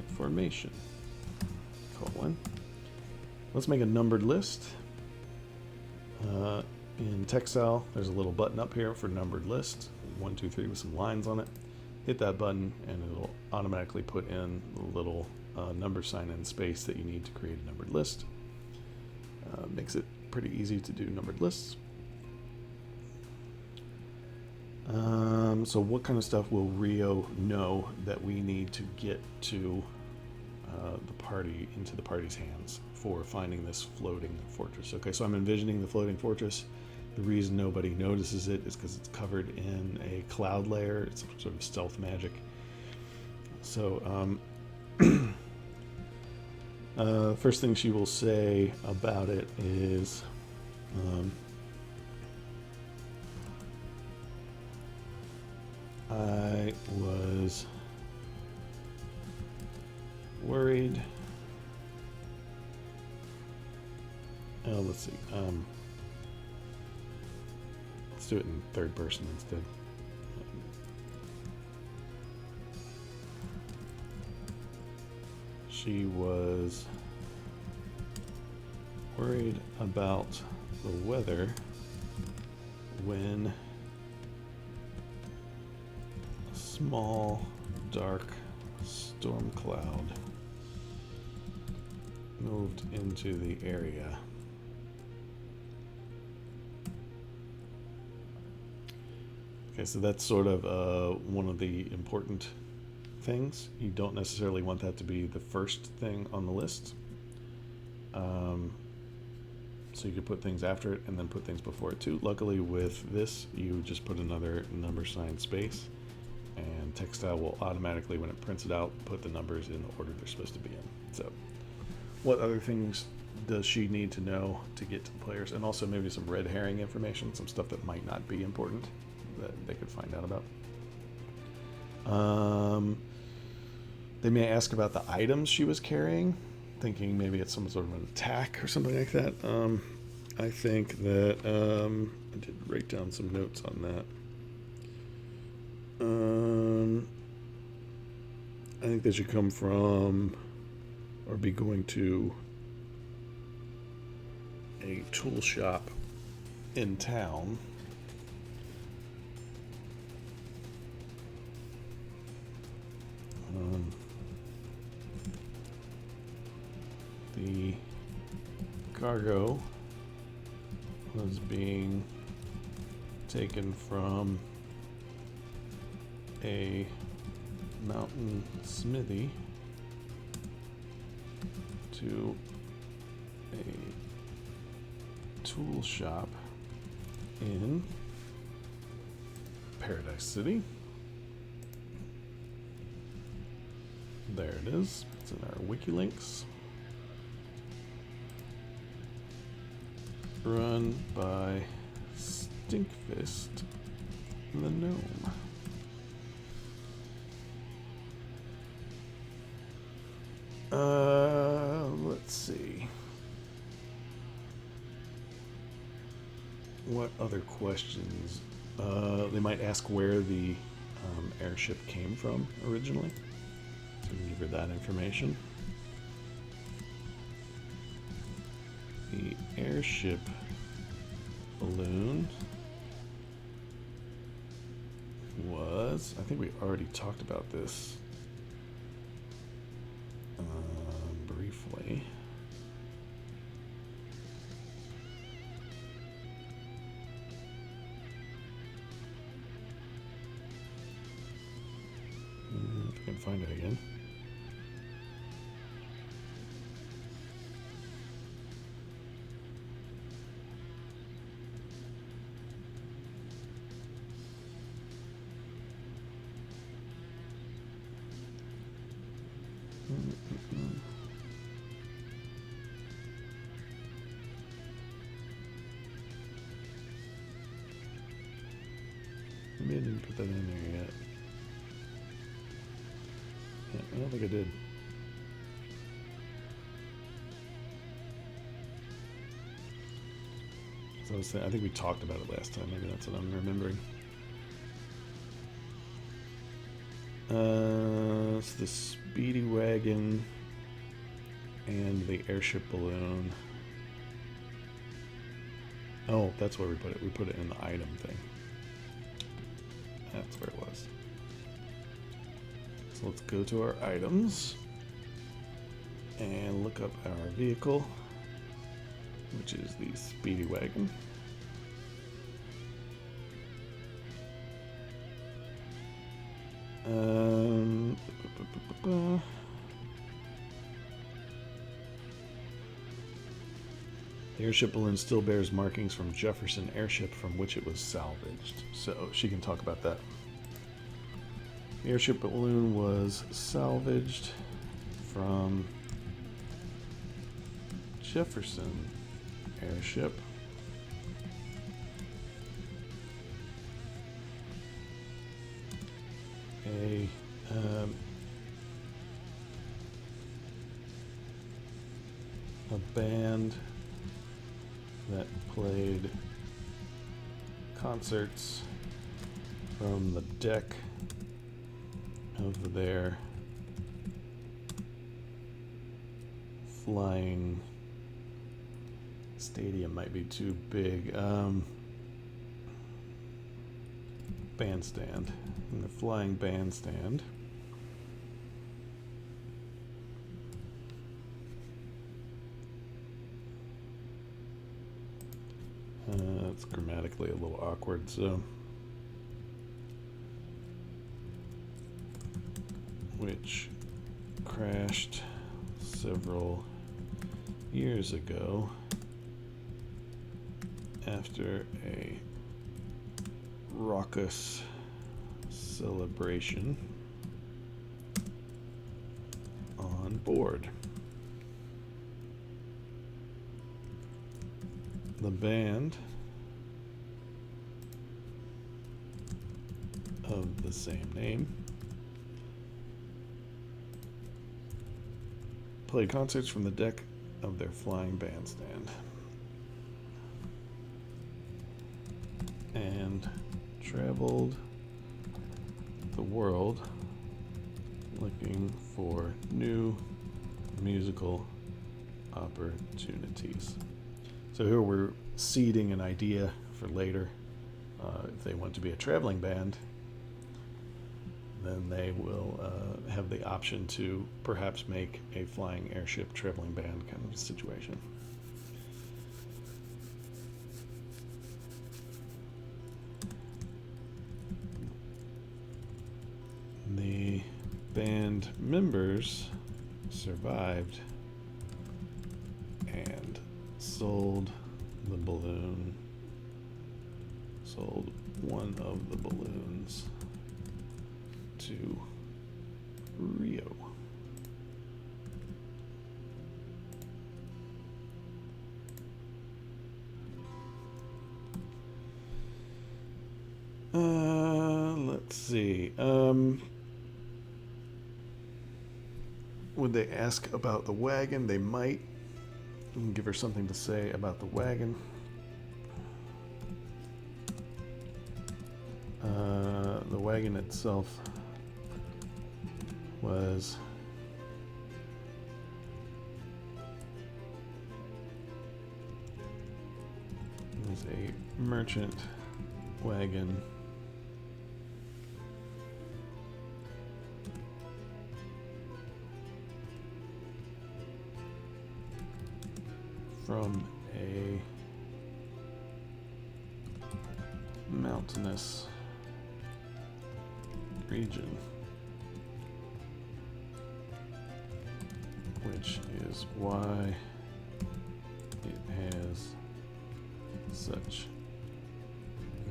Speaker 1: information, colon. Let's make a numbered list. In Textile, there's a little button up here for numbered list, 1, 2, 3 with some lines on it. Hit that button and it'll automatically put in the little number sign and space that you need to create a numbered list. Makes it pretty easy to do numbered lists. So what kind of stuff will Rio know that we need to get to the party, into the party's hands for finding this floating fortress? Okay, so I'm envisioning the floating fortress. The reason nobody notices it is because it's covered in a cloud layer. It's sort of stealth magic. So first thing she will say about it is I was worried. Oh, let's see. Let's do it in third person instead. She was worried about the weather when a small, dark storm cloud moved into the area. Okay, so that's sort of one of the important things. You don't necessarily want that to be the first thing on the list. So you could put things after it and then put things before it too. Luckily with this, you just put another number sign space, and Textile will automatically, when it prints it out, put the numbers in the order they're supposed to be in. So what other things does she need to know to get to the players? And also maybe some red herring information, some stuff that might not be important that they could find out about. They may ask about the items she was carrying, thinking maybe it's some sort of an attack or something like that. I think that I did write down some notes on that. I think they should come from or be going to a tool shop in town. The cargo was being taken from a mountain smithy to a tool shop in Paradise City. There it is. It's in our wiki links. Run by Stinkfist the gnome. Let's see. What other questions? They might ask where the airship came from originally. So we can give her that information. The airship balloon was, I think we already talked about this briefly. If I can find it again. put that in there yet. Yeah, I don't think I did. So I think we talked about it last time. Maybe that's what I'm remembering. It's the Speedy Wagon and the airship balloon. Oh, that's where we put it. We put it in the item thing. That's where it was. So let's go to our items and look up our vehicle, which is the Speedy Wagon. The airship balloon still bears markings from Jefferson Airship from which it was salvaged. So she can talk about that. The airship balloon was salvaged from Jefferson Airship. A band that played concerts from the deck of their flying stadium, might be too big, bandstand, in the flying bandstand. It's grammatically a little awkward, so which crashed several years ago after a raucous celebration on board. The band of the same name played concerts from the deck of their flying bandstand and traveled the world looking for new musical opportunities. So here we're seeding an idea for later. If they want to be a traveling band, then they will have the option to perhaps make a flying airship traveling band kind of situation. The band members survived and sold one of the balloons to Rio. Let's see. Would they ask about the wagon? They might. Give her something to say about the wagon. The wagon itself was a merchant wagon from a mountainous region, which is why it has such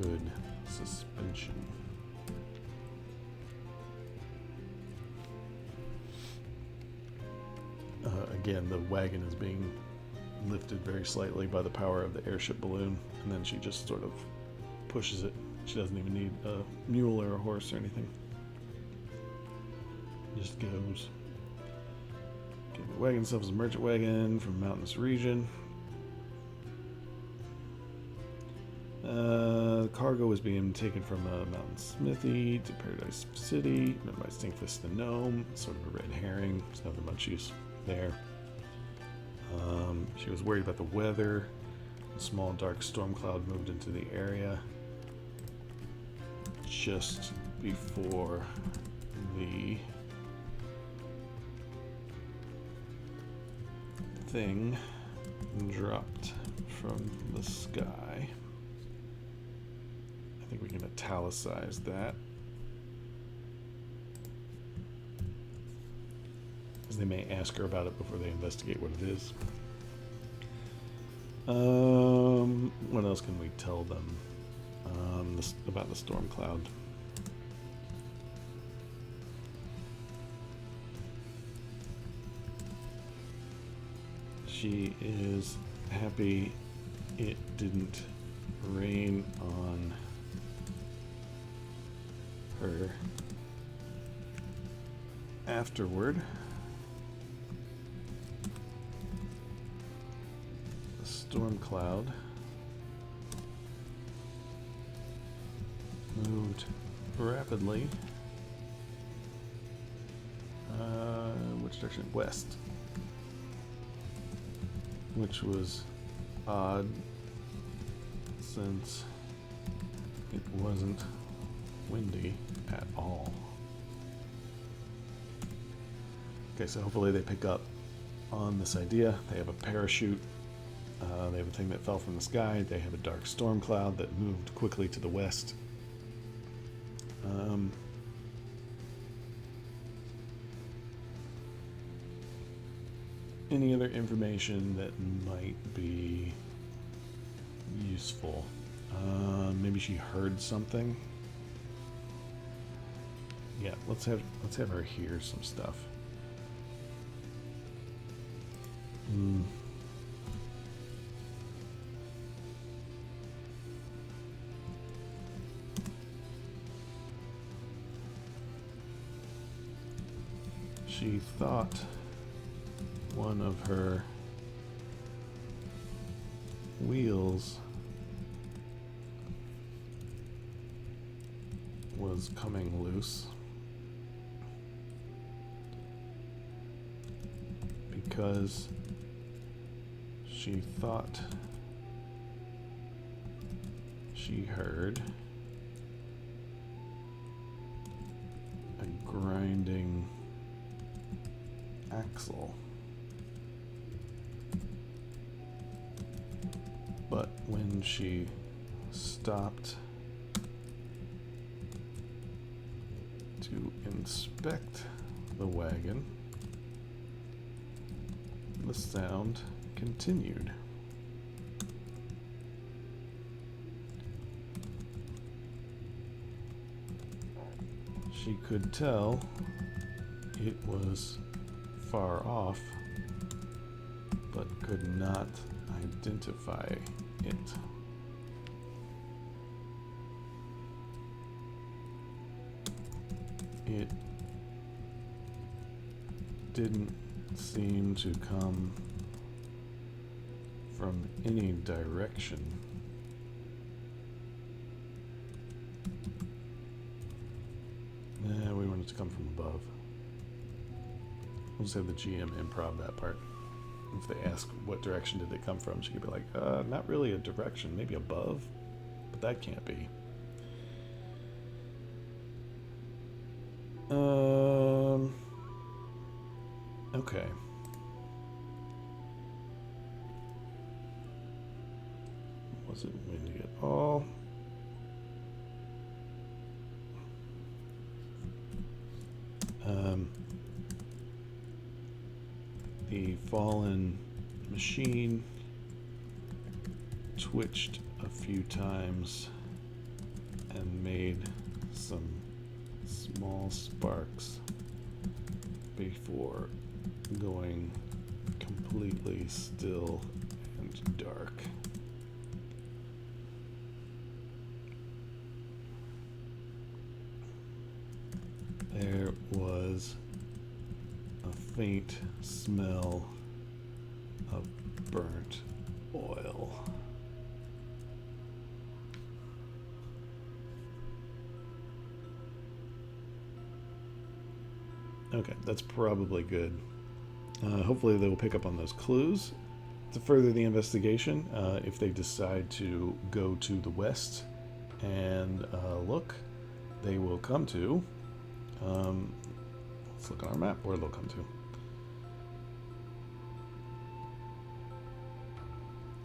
Speaker 1: good suspension. Again, the wagon is being lifted very slightly by the power of the airship balloon, and then she just sort of pushes it She doesn't even need a mule or a horse or anything. Just goes. Okay, the wagon itself is a merchant wagon from a mountainous region. Cargo is being taken from a mountain smithy to Paradise City, run by Stinkfist the Gnome. Sort of a red herring. There's nothing much use there. She was worried about the weather. A small dark storm cloud moved into the area just before the thing dropped from the sky. I think we can italicize that, because they may ask her about it before they investigate what it is. What else can we tell them about the storm cloud? She is happy it didn't rain on her afterward. The storm cloud moved rapidly. Which direction? West. Which was odd, since it wasn't windy at all. Okay, so hopefully they pick up on this idea. They have a parachute. They have a thing that fell from the sky. They have a dark storm cloud that moved quickly to the west. Any other information that might be useful? Maybe she heard something. Yeah, let's have her hear some stuff. She thought one of her wheels was coming loose because she thought she heard a grinding axle. But when she stopped to inspect the wagon, the sound continued. She could tell it was far off, but could not identify it. It didn't seem to come from any direction. We want it to come from above. We'll just have the GM improv that part. If they ask what direction did they come from, she could be like, not really a direction, maybe above, but that can't be. Okay. Wasn't windy at all. The fallen machine twitched a few times and made some small sparks before going completely still and dark. is a faint smell of burnt oil. Okay, that's probably good. Hopefully they will pick up on those clues. To further the investigation, if they decide to go to the west and look, they will come to, let's look on our map where they'll come to.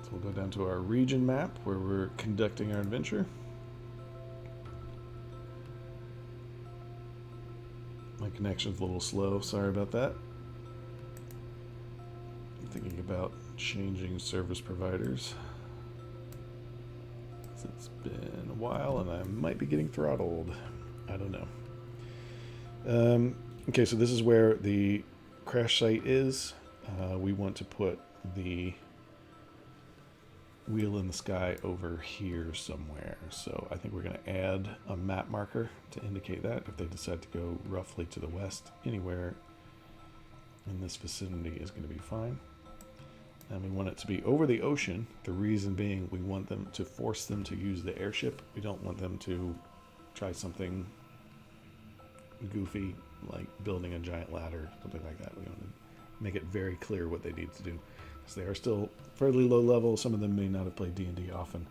Speaker 1: So we'll go down to our region map where we're conducting our adventure. My connection's a little slow, sorry about that. I'm thinking about changing service providers. It's been a while and I might be getting throttled. I don't know. Okay, so this is where the crash site is. We want to put the wheel in the sky over here somewhere. So I think we're going to add a map marker to indicate that if they decide to go roughly to the west, anywhere in this vicinity is going to be fine. And we want it to be over the ocean. The reason being we want them to force them to use the airship. We don't want them to try something goofy like building a giant ladder, something like that. We want to make it very clear what they need to do. Because they are still fairly low level. Some of them may not have played D&D often.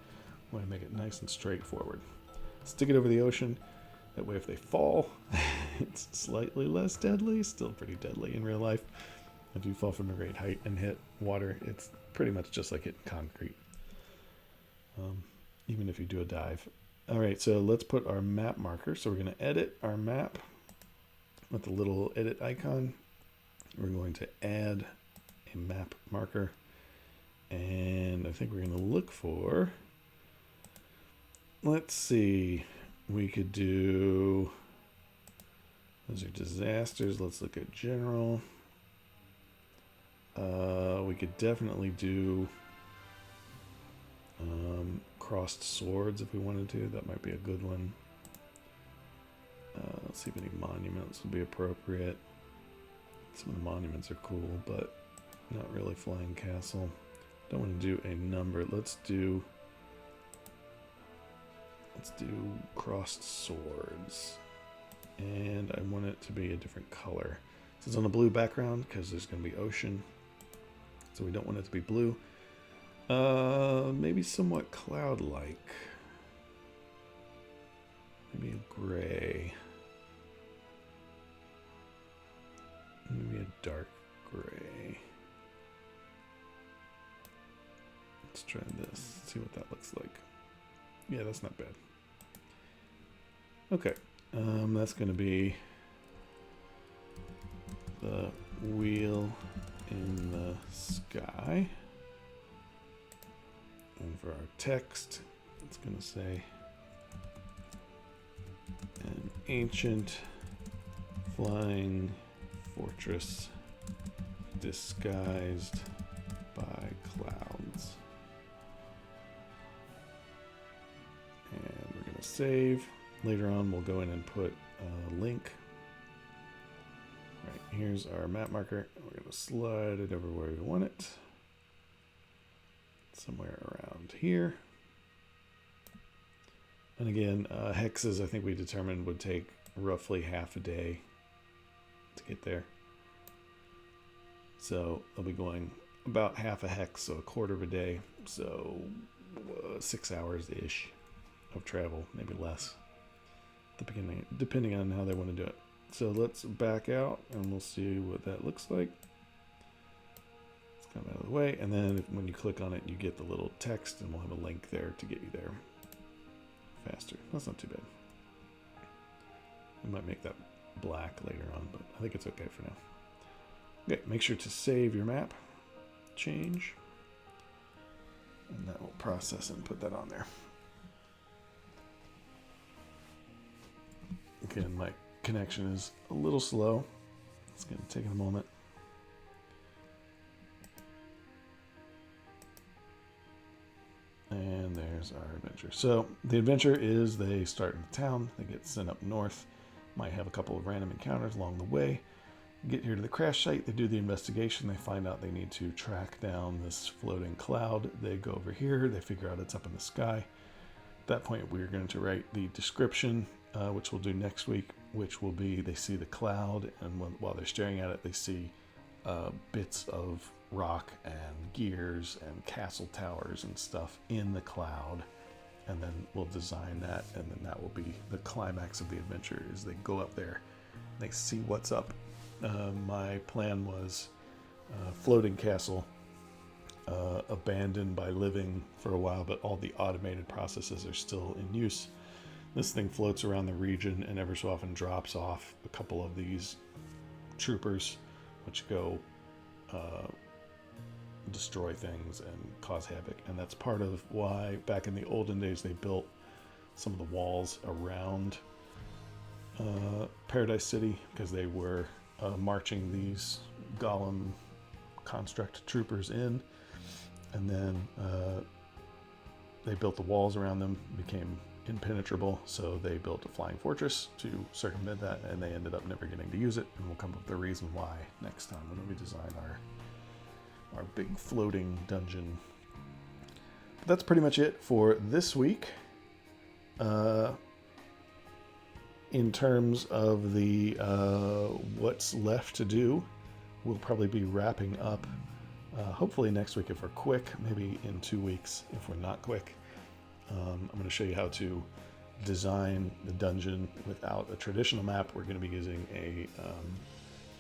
Speaker 1: We want to make it nice and straightforward. Stick it over the ocean. That way if they fall, it's slightly less deadly. Still pretty deadly in real life. If you fall from a great height and hit water, it's pretty much just like hitting concrete. Even if you do a dive. All right, so let's put our map marker. So we're going to edit our map with the little edit icon. We're going to add a map marker. And I think we're going to look for, let's see, we could do, those are disasters. Let's look at general. We could definitely do crossed swords if we wanted to. That might be a good one. Let's see if any monuments would be appropriate. Some of the monuments are cool, but not really flying castle. Don't want to do a number. Let's do crossed swords. And I want it to be a different color. So it's on a blue background because there's going to be ocean. So we don't want it to be blue. Maybe somewhat cloud-like. Maybe a gray. Maybe a dark gray. Let's try this. See what that looks like. Yeah, that's not bad. Okay. That's going to be the wheel in the sky. And for our text, it's going to say an ancient flying fortress disguised by clouds. And we're going to save. Later on, we'll go in and put a link. All right, here's our map marker. We're going to slide it over where we want it. Somewhere around here. And again, hexes I think we determined would take roughly half a day to get there. So I'll be going about half a hex, so a quarter of a day. So 6 hours-ish of travel, maybe less. At the beginning, depending on how they want to do it. So let's back out and we'll see what that looks like. Let's come out of the way, and then when you click on it, you get the little text, and we'll have a link there to get you there faster. That's not too bad. I might make that black later on, but I think it's okay for now. Okay, make sure to save your map, change, and that will process and put that on there. Again, my connection is a little slow. It's going to take a moment. And there's our adventure. So the adventure is they start in the town, they get sent up north. might have a couple of random encounters along the way. Get here to the crash site, they do the investigation, they find out they need to track down this floating cloud. They go over here, they figure out it's up in the sky. At that point, we're going to write the description, which we'll do next week, which will be they see the cloud, and while they're staring at it, they see bits of rock and gears and castle towers and stuff in the cloud. And then we'll design that, and then that will be the climax of the adventure, is they go up there, they see what's up. My plan was floating castle, abandoned by living for a while, but all the automated processes are still in use. This thing floats around the region and ever so often drops off a couple of these troopers, which go destroy things and cause havoc. And that's part of why back in the olden days they built some of the walls around Paradise City, because they were marching these golem construct troopers in, and then they built the walls around them, became impenetrable, so they built a flying fortress to circumvent that, and they ended up never getting to use it, and we'll come up with the reason why next time when we design our big floating dungeon. But that's pretty much it for this week. In terms of the what's left to do, we'll probably be wrapping up hopefully next week if we're quick, maybe in 2 weeks if we're not quick. I'm going to show you how to design the dungeon without a traditional map. We're going to be using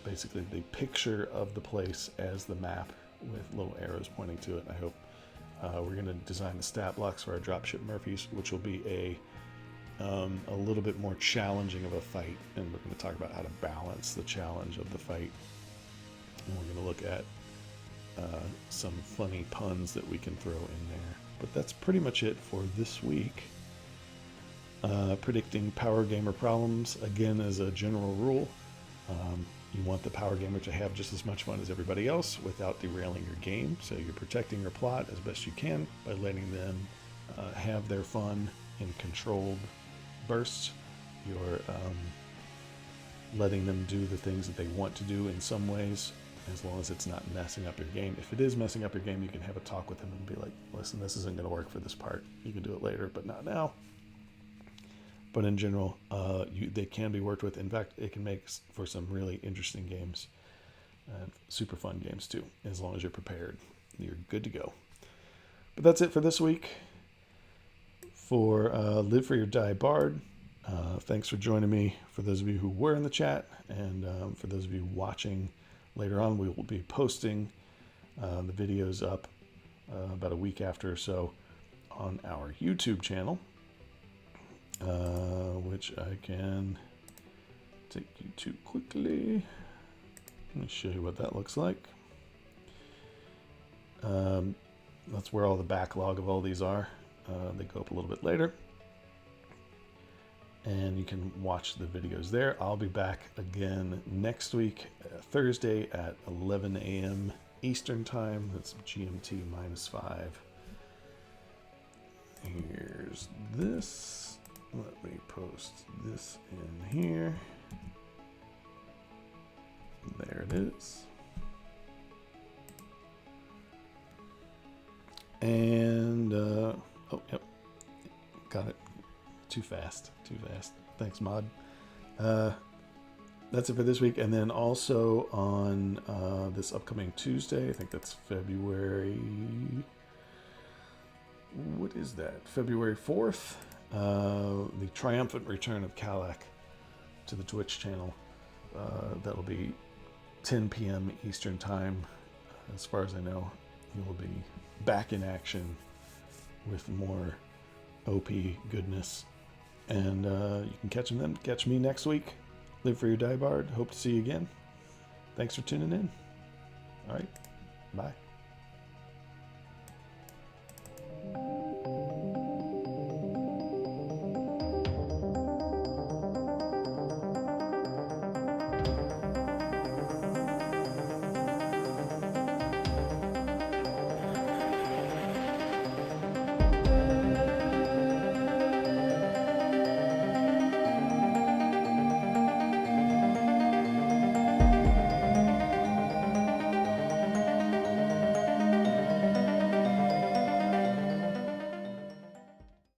Speaker 1: basically the picture of the place as the map with little arrows pointing to it. I hope we're going to design the stat blocks for our dropship Murphys, which will be a little bit more challenging of a fight, and we're going to talk about how to balance the challenge of the fight. And we're going to look at some funny puns that we can throw in there. But that's pretty much it for this week. Predicting Powergamer problems, again, as a general rule. You want the Powergamer to have just as much fun as everybody else without derailing your game. So you're protecting your plot as best you can by letting them have their fun in controlled bursts. You're letting them do the things that they want to do in some ways, as long as it's not messing up your game. If it is messing up your game, you can have a talk with them and be like, listen, this isn't going to work for this part. You can do it later, but not now. But in general, they can be worked with. In fact, it can make for some really interesting games. Super fun games too, as long as you're prepared. You're good to go. But that's it for this week. For Live for Your Die Bard, thanks for joining me. For those of you who were in the chat, and for those of you watching later on, we will be posting the videos up about a week after or so on our YouTube channel, which I can take you to quickly. Let me show you what that looks like. That's where all the backlog of all these are. They go up a little bit later, and you can watch the videos there. I'll be back again next week, Thursday at 11 a.m. Eastern Time. That's GMT -5. Here's this. Let me post this in here. There it is. And, oh, yep, got it. Too fast. Thanks, Mod. That's it for this week. And then also on this upcoming Tuesday, I think that's February... What is that? February 4th, the triumphant return of Kalak to the Twitch channel. That'll be 10 p.m. Eastern Time. As far as I know, he will be back in action with more OP goodness. And you can catch him then. Catch me next week. Live for Your Die Bard. Hope to see you again. Thanks for tuning in. All right. Bye.